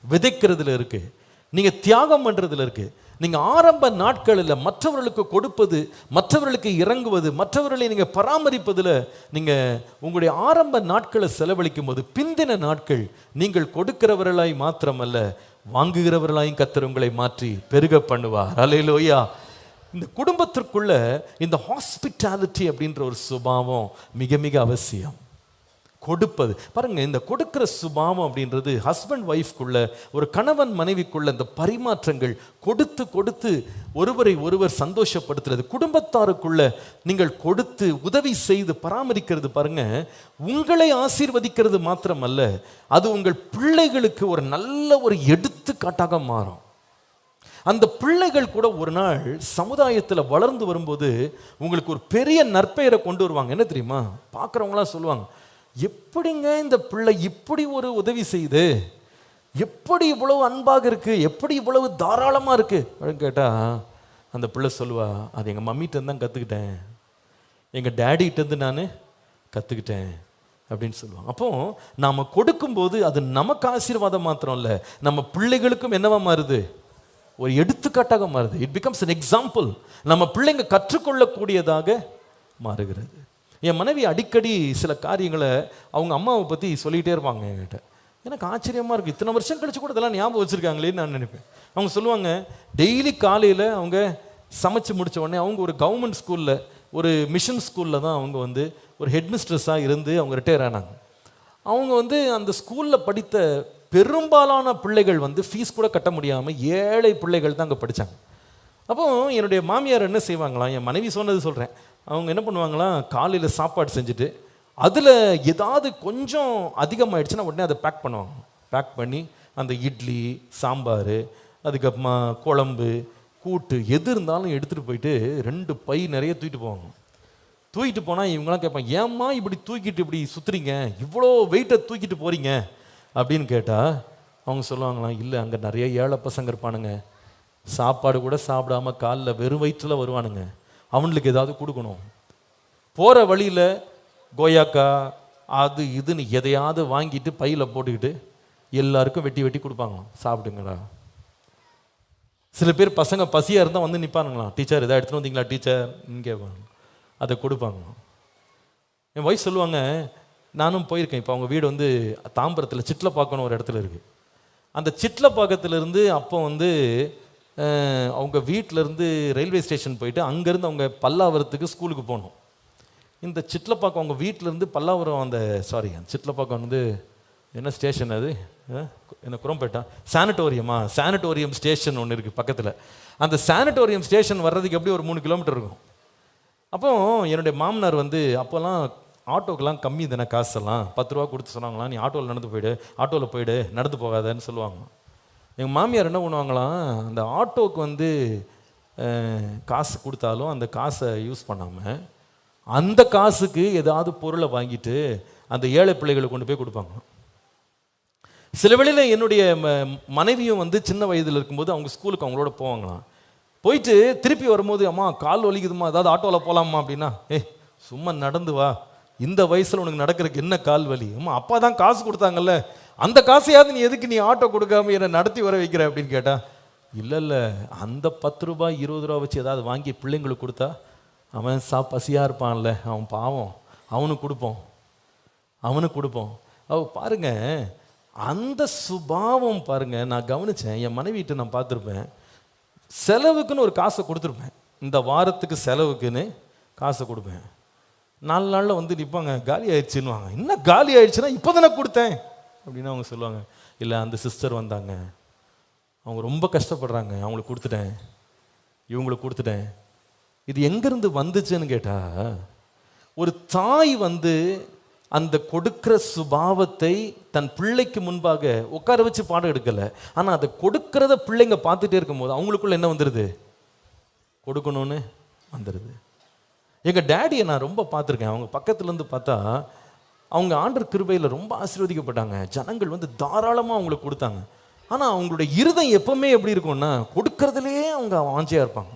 Speaker 1: விதைக்கிறதுல இருக்குது, நீங்கள் தியாகம் பண்ணுறதுல இருக்குது. நீங்கள் ஆரம்ப நாட்களில் மற்றவர்களுக்கு கொடுப்பது, மற்றவர்களுக்கு இறங்குவது, மற்றவர்களை நீங்கள் பராமரிப்பதில் நீங்கள் உங்களுடைய ஆரம்ப நாட்களை செலவழிக்கும் போது பிந்தின நாட்கள் நீங்கள் கொடுக்கிறவர்களாய் மாத்திரமல்ல வாங்குகிறவர்களாயும் கர்த்தர் உங்களை மாற்றி பெருக பண்ணுவார். அல்லேலூயா. இந்த குடும்பத்திற்குள்ள இந்த ஹாஸ்பிட்டாலிட்டி அப்படின்ற ஒரு சுபாவம் மிக மிக அவசியம். கொடுப்பது பாருங்க, இந்த கொடுக்கிற சுபாவம் அப்படின்றது ஹஸ்பண்ட் ஒய்ஃப்குள்ள, ஒரு கணவன் மனைவிக்குள்ள இந்த பரிமாற்றங்கள் கொடுத்து கொடுத்து ஒருவரை ஒருவர் சந்தோஷப்படுத்துறது, குடும்பத்தாருக்குள்ள நீங்கள் கொடுத்து உதவி செய்து பராமரிக்கிறது பாருங்க, உங்களை ஆசீர்வதிக்கிறது மாத்திரமல்ல, அது உங்கள் பிள்ளைகளுக்கு ஒரு நல்ல ஒரு எடுத்துக்காட்டாக மாறும். அந்த பிள்ளைகள் கூட ஒரு நாள் சமுதாயத்தில் வளர்ந்து வரும்போது உங்களுக்கு ஒரு பெரிய நற்பெயரை கொண்டு வருவாங்க. என்ன தெரியுமா, பார்க்குறவங்களாம் சொல்லுவாங்க, எப்படிங்க இந்த பிள்ளை இப்படி ஒரு உதவி செய்து, எப்படி இவ்வளவு அன்பாக இருக்கு, எப்படி இவ்வளவு தாராளமாக இருக்கு அப்படின்னு கேட்டால் அந்த பிள்ளை சொல்லுவா, அது எங்கள் மம்மிகிட்ட தான் கற்றுக்கிட்டேன், எங்கள் டேடிகிட்டேருந்து நான் கற்றுக்கிட்டேன் அப்படின்னு சொல்லுவாங்க. அப்போ நாம் கொடுக்கும்போது அது நமக்கு ஆசீர்வாதம் மாத்திரம் இல்லை, நம்ம பிள்ளைகளுக்கும் என்னவா மாறுது, ஒரு எடுத்துக்காட்டாக மாறுது. It becomes an example. நம்ம பிள்ளைங்க கற்றுக்கொள்ளக்கூடியதாக மாறுகிறது. என் மனைவி அடிக்கடி சில காரியங்களை அவங்க அம்மாவை பற்றி சொல்லிகிட்டே இருப்பாங்க என்கிட்ட. எனக்கு ஆச்சரியமாக இருக்குது, இத்தனை வருஷம் கழிச்சு கூட இதெல்லாம் ஞாபகம் வச்சுருக்காங்களேன்னு நான் நினைப்பேன். அவங்க சொல்லுவாங்க, டெய்லி காலையில் அவங்க சமைச்சு முடித்த உடனே அவங்க ஒரு கவர்மெண்ட் ஸ்கூலில், ஒரு மிஷன் ஸ்கூலில் தான் அவங்க ஒரு ஹெட்மிஸ்ட்ரஸாக இருந்து அவங்க ரிட்டையர் ஆனாங்க. அவங்க அந்த ஸ்கூலில் படித்த பெரும்பாலான பிள்ளைகள் ஃபீஸ் கூட கட்ட முடியாமல் ஏழை பிள்ளைகள் தான் அங்கே படித்தாங்க. அப்போ என்னுடைய மாமியார் என்ன செய்வாங்களாம், என் மனைவி சொன்னது சொல்கிறேன், அவங்க என்ன பண்ணுவாங்களாம், காலையில் சாப்பாடு செஞ்சுட்டு அதில் ஏதாவது கொஞ்சம் அதிகமாகிடுச்சுன்னா உடனே அதை பேக் பண்ணுவாங்க. பேக் பண்ணி அந்த இட்லி சாம்பார் அதுக்கப்புறமா குழம்பு கூட்டு எது இருந்தாலும் எடுத்துகிட்டு போயிட்டு 2 பை நிறைய தூக்கிட்டு போவாங்க. தூக்கிட்டு போனால் இவங்களாம் கேட்பாங்க, ஏம்மா இப்படி தூக்கிட்டு இப்படி சுற்றுறீங்க, இவ்வளோ வெயிட்டை தூக்கிட்டு போகிறீங்க அப்படின்னு கேட்டால் அவங்க சொல்லுவாங்களாம், இல்லை அங்கே நிறைய ஏழை பசங்க இருப்பானுங்க, சாப்பாடு கூட சாப்பிடாம காலில் வெறும் வயிற்றில் வருவானுங்க, அவனுக்கு ஏதாவது கொடுக்கணும். போகிற வழியில் கோயாக்கா அது இதுன்னு எதையாவது வாங்கிட்டு பையில் போட்டுக்கிட்டு எல்லாருக்கும் வெட்டி வெட்டி கொடுப்பாங்களாம், சாப்பிடுங்களா. சில பேர் பசங்க பசியாக இருந்தால் நிற்பானுங்களாம், டீச்சர் எதாவது எடுத்துகிட்டு வந்தீங்களா டீச்சர் இங்கே அதை கொடுப்பாங்களாம். என் ஒய்ஃப் சொல்லுவாங்க, நானும் போயிருக்கேன், இப்போ அவங்க வீடு தாம்பரத்தில் சிட்லப்பாக்கம்னு ஒரு இடத்துல இருக்குது. அந்த சிட்லப்பாக்கத்துலேருந்து அப்போ அவங்க வீட்டிலேருந்து ரயில்வே ஸ்டேஷன் போயிட்டு அங்கேருந்து அவங்க பல்லாவரத்துக்கு ஸ்கூலுக்கு போகணும். இந்த சிட்லப்பாக்கம் அவங்க வீட்டிலேருந்து பல்லாவரம் அந்த சிட்லப்பாக்கம் என்ன ஸ்டேஷன் அது, என்ன குரம்பேட்டா சானிட்டோரியம் ஸ்டேஷன் ஒன்று இருக்குது பக்கத்தில். அந்த சானிட்டோரியம் ஸ்டேஷன் வர்றதுக்கு எப்படி ஒரு 3 கிலோமீட்டர் இருக்கும். அப்போ என்னுடைய மாமனார் அப்போல்லாம் ஆட்டோக்கெல்லாம் கம்மி தானே காசெல்லாம், 10 ரூபா கொடுத்து சொன்னாங்களாம், நீ ஆட்டோவில் போயிடு நடந்து போகாதன்னு சொல்லுவாங்க. எங்கள் மாமியார் என்ன பண்ணுவாங்களாம், அந்த ஆட்டோவுக்கு காசு கொடுத்தாலும் அந்த காசை யூஸ் பண்ணாமல் அந்த காசுக்கு ஏதாவது பொருளை வாங்கிட்டு அந்த ஏழை பிள்ளைகளுக்கு கொண்டு போய் கொடுப்பாங்க. சில வேளையில் என்னுடைய மனைவியும் வந்து சின்ன வயதில் இருக்கும்போது அவங்க ஸ்கூலுக்கு அவங்களோட போவாங்களாம். போயிட்டு திருப்பி வரும்போது, அம்மா கால் வலிக்குதுமா, ஏதாவது ஆட்டோவில் போகலாமா அப்படின்னா, சும்மா நடந்து வா, இந்த வயசில் உனக்கு நடக்கிறதுக்கு என்ன கால் வலி? அம்மா அப்பா தான் காசு கொடுத்தாங்கல்ல, அந்த காசையாவது நீ ஆட்டோ கொடுக்காம என்னை நடத்தி வர வைக்கிற அப்படின்னு கேட்டா, இல்லை அந்த 10 ரூபாய் 20 ரூபா வச்சு ஏதாவது வாங்கி பிள்ளைங்களுக்கு கொடுத்தா அவன் பசியாக இருப்பான்ல, அவன் பாவம், அவனுக்கு கொடுப்போம். பாருங்க, அந்த சுபாவம் பாருங்க. நான் கவனிச்சேன், என் மனைவிட்டு நான் பார்த்துருப்பேன், செலவுக்குன்னு ஒரு காசை கொடுத்துருப்பேன், இந்த வாரத்துக்கு செலவுக்குன்னு காசை கொடுப்பேன். 4 நாளில் வந்து நிற்பாங்க, காலி ஆயிடுச்சுன்னுவாங்க. என்ன காலி ஆயிடுச்சுன்னா, இப்போ தானே கொடுத்தேன் அப்படின்னு அவங்க சொல்லுவாங்க. இல்லை, அந்த சிஸ்டர் வந்தாங்க, அவங்க ரொம்ப கஷ்டப்படுறாங்க, அவங்களுக்கு கொடுத்துட்டேன், இவங்களுக்கு கொடுத்துட்டேன். இது எங்கேருந்து வந்துச்சுன்னு கேட்டால், ஒரு தாய் வந்து அந்த கொடுக்கிற சுபாவத்தை தன் பிள்ளைக்கு முன்பாக உட்கார வச்சு பாடம் எடுக்கலை. ஆனால் அதை கொடுக்கறத பிள்ளைங்க பார்த்துட்டே இருக்கும்போது அவங்களுக்குள்ள என்ன வந்துடுது? கொடுக்கணும்னு வந்துடுது. எங்கள் டேடியை நான் ரொம்ப பார்த்துருக்கேன். அவங்க பக்கத்துலேருந்து பார்த்தா அவங்க ஆண்டவர் கிருபையில் ரொம்ப ஆசீர்வதிக்கப்பட்டாங்க. ஜனங்கள் வந்து தாராளமாக அவங்களுக்கு கொடுத்தாங்க. ஆனால் அவங்களுடைய இருதயம் எப்பவுமே எப்படி இருக்கும்னா, கொடுக்கறதுலேயே அவங்க வாஞ்சையாக இருப்பாங்க.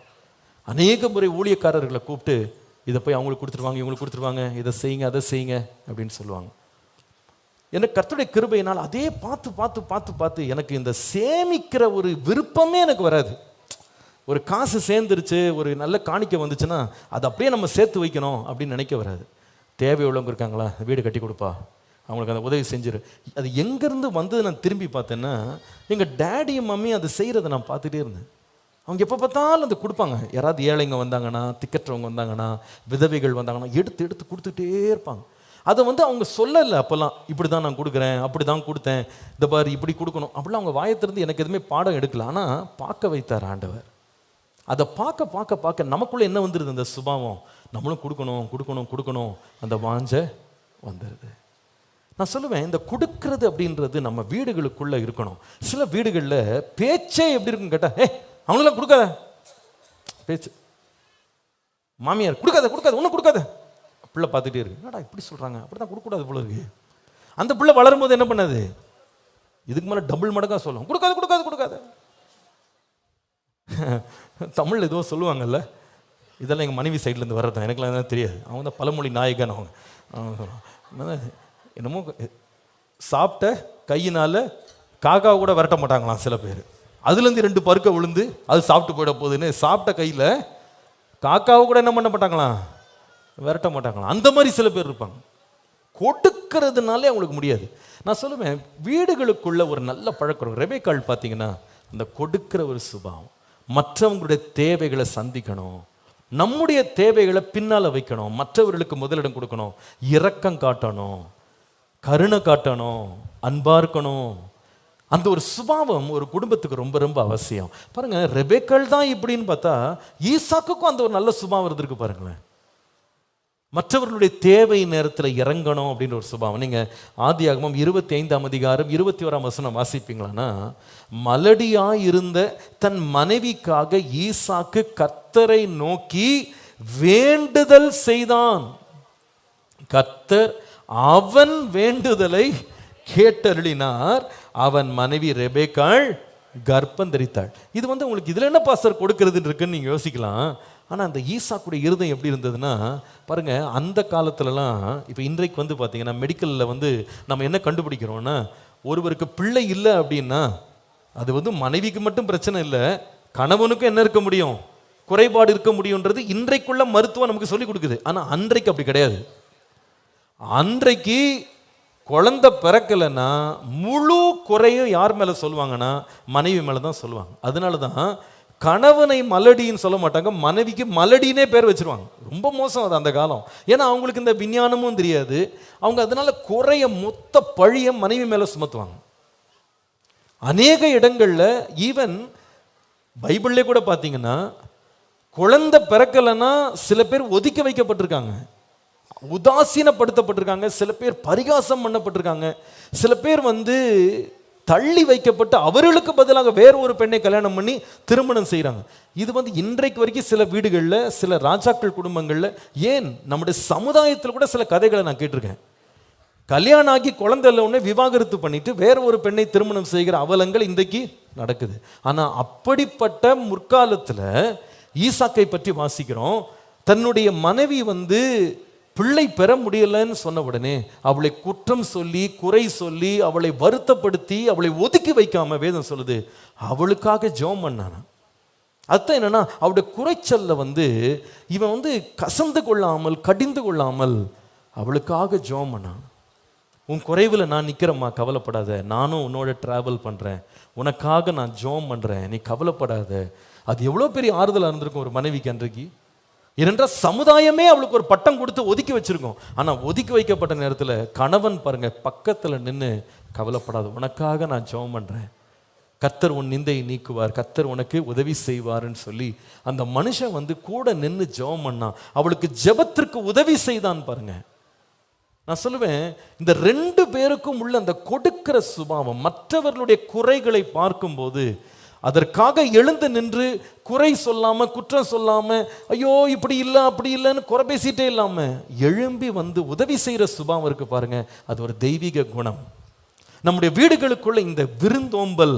Speaker 1: அநேக முறை ஊழியக்காரர்களை கூப்பிட்டு, இதை போய் அவங்களுக்கு கொடுத்துருவாங்க, இவங்களுக்கு கொடுத்துருவாங்க, இதை செய்யுங்க, அதை செய்யுங்க அப்படின்னு சொல்லுவாங்க. எனக்கு கர்த்தருடைய கிருபையினால் அதே பார்த்து பார்த்து பார்த்து பார்த்து எனக்கு இந்த சேமிக்கிற ஒரு விருப்பமே எனக்கு வராது. ஒரு காசு சேர்ந்துருச்சு, ஒரு நல்ல காணிக்கை வந்துச்சுன்னா அதை அப்படியே நம்ம சேர்த்து வைக்கணும் அப்படின்னு நினைக்க வராது. தேவை உள்ளவங்க இருக்காங்களா, வீடு கட்டி கொடுப்பா, அவங்களுக்கு அந்த உதவி செஞ்சிரு. அது எங்கேருந்து வந்து நான் திரும்பி பார்த்தேன்னா, எங்கள் டேடியும் மம்மியும் அதை செய்கிறத நான் பார்த்துட்டே இருந்தேன். அவங்க எப்போ பார்த்தாலும் அதை கொடுப்பாங்க. யாராவது ஏழைங்க வந்தாங்கன்னா, திக்கற்றவங்க வந்தாங்கன்னா, விதவைகள் வந்தாங்கன்னா எடுத்து எடுத்து கொடுத்துட்டே இருப்பாங்க. அதை வந்து அவங்க சொல்லலை அப்போல்லாம், இப்படி தான் நான் கொடுக்குறேன், அப்படி தான் கொடுத்தேன், இந்த பாரு இப்படி கொடுக்கணும் அப்படிலாம் அவங்க வாயத்திலிருந்து எனக்கு எதுவுமே பாடம் எடுக்கல. ஆனால் பார்க்க வைத்தார் ஆண்டவர். அதை பார்க்க பார்க்க பார்க்க நமக்குள்ளே என்ன வந்துடுது? அந்த சுபாவம், நம்மளும் கொடுக்கணும் கொடுக்கணும் கொடுக்கணும், அந்த வாஞ்சை வந்துடுது. நான் சொல்லுவேன், இந்த கொடுக்கறது அப்படின்றது நம்ம வீடுகளுக்குள்ளே இருக்கணும். சில வீடுகளில் பேச்சே எப்படி இருக்குன்னு கேட்டால், அவங்களாம் கொடுக்காத பேச்சு, மாமியார் கொடுக்காத கொடுக்காத ஒன்றும் கொடுக்காத, பிள்ளை பார்த்துட்டே இருக்கு, என்னடா இப்படி சொல்கிறாங்க, அப்படி தான் கொடுக்கக்கூடாது போல இருக்கு. அந்த பிள்ளை வளரும்போது என்ன பண்ணாது? இதுக்கு மேலே டபுள் மடங்காக சொல்லும், கொடுக்காத கொடுக்காத கொடுக்காத. தமிழ் ஏதோ சொல்லுவாங்கல்ல, இதெல்லாம் எங்கள் மனைவி சைட்லேருந்து வர்றது, எனக்குலாம் எதாவது தெரியாது. அவங்க தான் பழமொழி நாயகன். அவங்க என்னமோ சாப்பிட்ட கையினால் காக்கா கூட விரட்ட மாட்டாங்களாம் சில பேர். அதுலேருந்து 2 பருக்க விழுந்து அது சாப்பிட்டு போயிட போகுதுன்னு சாப்பிட்ட கையில் காக்காவை கூட என்ன பண்ண மாட்டாங்களாம், விரட்ட மாட்டாங்களாம். அந்த மாதிரி சில பேர் இருப்பாங்க. கொடுக்கறதுனாலே அவங்களுக்கு முடியாது. நான் சொல்லுவேன், வீடுகளுக்குள்ள ஒரு நல்ல பழக்கம். ரெபேக்காள் பார்த்தீங்கன்னா அந்த கொடுக்கிற ஒரு சுபாவம், மற்றவங்களுடைய தேவைகளை சந்திக்கணும், நம்முடைய தேவைகளை பின்னால் வைக்கணும், மற்றவர்களுக்கு முதலிடம் கொடுக்கணும், இரக்கம் காட்டணும், கருணை காட்டணும், அன்பா இருக்கணும். அந்த ஒரு சுபாவம் ஒரு குடும்பத்துக்கு ரொம்ப ரொம்ப அவசியம். பாருங்க, ரெபேக்காள் தான் இப்படின்னு பார்த்தா ஈசாக்குக்கும் அந்த ஒரு நல்ல சுபாவம் இருந்திருக்கு பாருங்களேன். மற்றவர்களுடைய தேவை நேரத்தில் இறங்கணும் அப்படின்ற ஒரு சுபாவம். நீங்க ஆதியாகமம் 25ஆம் அதிகாரம் 21ஆம் வசனம் வாசிப்பீங்களான்னா, மலடியாய் இருந்த தன் மனைவிக்காக ஈசாக்கு கர்த்தரை நோக்கி வேண்டுதல் செய்தான். கர்த்தர் அவன் வேண்டுதலை கேட்டருளினார், அவன் மனைவி ரெபேக்காள் கர்ப்பம் தரித்தாள். இது வந்து உங்களுக்கு இதில் என்ன பாஸ்டர் கொடுக்கறதுன்னு இருக்குன்னு நீங்கள் யோசிக்கலாம். ஆனால் அந்த ஈசாக்குடைய இருதயம் எப்படி இருந்ததுன்னா பாருங்க, அந்த காலத்துலலாம், இப்போ இன்றைக்கு வந்து பார்த்தீங்கன்னா மெடிக்கலில் வந்து நம்ம என்ன கண்டுபிடிக்கிறோன்னா, ஒருவருக்கு பிள்ளை இல்லை அப்படின்னா அது வந்து மனைவிக்கு மட்டும் பிரச்சனை இல்லை, கணவனுக்கும் என்ன இருக்க முடியும், குறைபாடு இருக்க முடியுன்றது இன்றைக்குள்ள மருத்துவம் நமக்கு சொல்லி கொடுக்குது. ஆனால் அன்றைக்கு அப்படி கிடையாது. அன்றைக்கு குழந்தை பிறக்கலைன்னா முழு குறையும் யார் மேலே சொல்லுவாங்கன்னா மனைவி மேலே தான் சொல்லுவாங்க. அதனால தான் கணவனை மலடின்னு சொல்ல மாட்டாங்க, மனைவிக்கு மலடினே பேர் வச்சிருவாங்க. ரொம்ப மோசம் அது அந்த காலம். ஏன்னா அவங்களுக்கு இந்த விஞ்ஞானமும் தெரியாது. அவங்க அதனால குறைய மொத்த பழிய மனைவி மேலே சுமத்துவாங்க. அநேக இடங்களில் ஈவன் பைபிள்லே கூட பார்த்தீங்கன்னா குழந்தை பிறக்கலைன்னா சில பேர் ஒதுக்கி வைக்கப்பட்டிருக்காங்க, உதாசீனப்படுத்தப்பட்டிருக்காங்க, சில பேர் பரிகாசம் பண்ணப்பட்டிருக்காங்க, சில பேர் வந்து தள்ளி வைக்கப்பட்டு அவர்களுக்கு பதிலாக வேற ஒரு பெண்ணை கல்யாணம் பண்ணி திருமணம் செய்கிறாங்க. இது இன்றைக்கு வரைக்கும் சில வீடுகளில், சில ராஜாக்கள் குடும்பங்களில், ஏன் நம்முடைய சமுதாயத்தில் கூட சில கதைகளை நான் கேட்டிருக்கேன். கல்யாணம் ஆகி குழந்தை இல்லை உடனே விவாகரத்து பண்ணிட்டு வேற ஒரு பெண்ணை திருமணம் செய்கிற அவலங்கள் இன்றைக்கு நடக்குது. ஆனால் அப்படிப்பட்ட முற்காலத்தில் ஈசாக்கை பற்றி வாசிக்கிறோம். தன்னுடைய மனைவி பிள்ளை பெற முடியலன்னு சொன்ன உடனே அவளை குற்றம் சொல்லி, குறை சொல்லி, அவளை வருத்தப்படுத்தி, அவளை ஒதுக்கி வைக்காம வேதம் சொல்லுது அவளுக்காக ஜெபம் பண்ணானா. அதுதான் என்னன்னா, அவளுடைய குறைச்சல்ல இவன் கசந்து கொள்ளாமல், கடிந்து கொள்ளாமல் அவளுக்காக ஜெபம் பண்ணான். உன் குறைவில் நான் நிற்கிறேம்மா, கவலைப்படாத, நானும் உன்னோட ட்ராவல் பண்ணுறேன், உனக்காக நான் ஜெபம் பண்ணுறேன், நீ கவலைப்படாத. அது எவ்வளோ பெரிய ஆறுதலாக இருந்திருக்கும் ஒரு மனைவிக்கு அன்றைக்கு. ஏனென்றால் சமுதாயமே அவளுக்கு ஒரு பட்டம் கொடுத்து ஒதுக்கி வச்சிருக்கோம். ஆனால் ஒதுக்கி வைக்கப்பட்ட நேரத்தில் கணவன் பாருங்க பக்கத்தில் நின்று, கவலைப்படாத, உனக்காக நான் ஜெபம் பண்ணுறேன், கர்த்தர் உன் நிந்தையை நீக்குவார், கர்த்தர் உனக்கு உதவி செய்வார்னு சொல்லி அந்த மனுஷன் கூட நின்று ஜெபம் பண்ணான். அவளுக்கு ஜெபத்திற்கு உதவி செய்தான் பாருங்க. நான் சொல்லுவேன், இந்த ரெண்டு பேருக்கும் உள்ள அந்த கொடுக்கிற சுபாவம், மற்றவர்களுடைய குறைகளை பார்க்கும்போது அதற்காக எழுந்து நின்று குறை சொல்லாம, குற்றம் சொல்லாம, ஐயோ இப்படி இல்லை அப்படி இல்லைன்னு குறை பேசிட்டே இல்லாம எழும்பி உதவி செய்யற சுபாவம் இருக்கு பாருங்க. அது ஒரு தெய்வீக குணம். நம்முடைய வீடுகளுக்குள்ள இந்த விருந்தோம்பல்,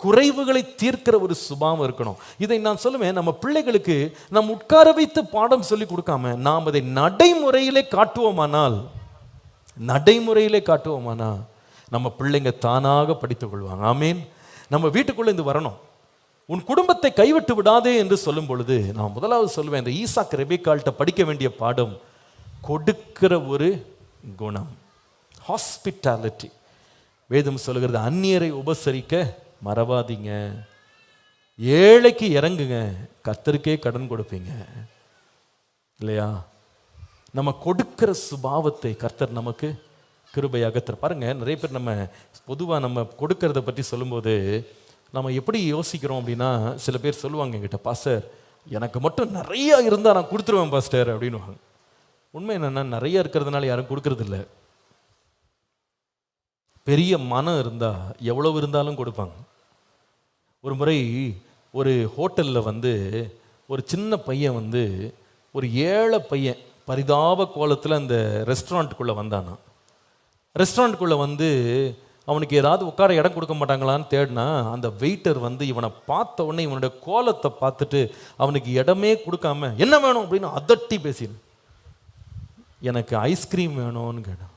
Speaker 1: குறைவுகளை தீர்க்கிற ஒரு சுபாவம் இருக்கணும். இதை நான் சொல்லுவேன், நம்ம பிள்ளைகளுக்கு நாம் உட்கார வைத்து பாடம் சொல்லி கொடுக்காம நாம் அதை நடைமுறையிலே காட்டுவோமானால் நம்ம பிள்ளைங்க தானாக படித்துக் கொள்வாங்க. ஆமீன். நம்ம வீட்டுக்குள்ள இது வரணும். உன் குடும்பத்தை கைவிட்டு விடாதே என்று சொல்லும் பொழுது நான் முதலாவது சொல்லுவேன், இந்த ஈசாக் ரெபெக்காள்கிட்ட படிக்க வேண்டிய பாடம் கொடுக்கிற ஒரு குணம், ஹாஸ்பிட்டாலிட்டி. வேதம் சொல்லுகிறது, அந்நியரை உபசரிக்க மறவாதீங்க, ஏழைக்கு இறங்குங்க, கர்த்தருக்கே கடன் கொடுப்பீங்க இல்லையா. நம்ம கொடுக்கிற சுபாவத்தை கர்த்தர் நமக்கு கிருபையாக பாருங்க. நிறைய பேர் நம்ம பொதுவாக நம்ம கொடுக்கறத பற்றி சொல்லும்போது நம்ம எப்படி யோசிக்கிறோம் அப்படின்னா, சில பேர் சொல்லுவாங்க என்கிட்ட, பாஸ்டர் எனக்கு மட்டும் நிறைய இருந்தால் நான் கொடுத்துருவேன் பாஸ்டர் அப்படின்வாங்க. உண்மை என்னென்னா, நிறைய இருக்கிறதுனால யாரும் கொடுக்கறது இல்லை. பெரிய மனம் இருந்தால் எவ்வளவு இருந்தாலும் கொடுப்பாங்க. ஒரு முறை ஒரு ஹோட்டலில் ஒரு சின்ன பையன் ஒரு ஏழை பையன் பரிதாப கோலத்தில் அந்த ரெஸ்டாரண்ட்டுக்குள்ளே வந்தானா. ரெஸ்டாரண்ட்டுக்குள்ளே அவனுக்கு ஏதாவது உட்கார இடம் கொடுக்க மாட்டாங்களான்னு தேடினா, அந்த வெயிட்டர் இவனை பார்த்த உடனே இவனுடைய கோலத்தை பார்த்துட்டு அவனுக்கு இடமே கொடுக்காம, என்ன வேணும் அப்படின்னு அதட்டி பேசினான். எனக்கு ஐஸ்கிரீம் வேணும்னு கேட்டான்.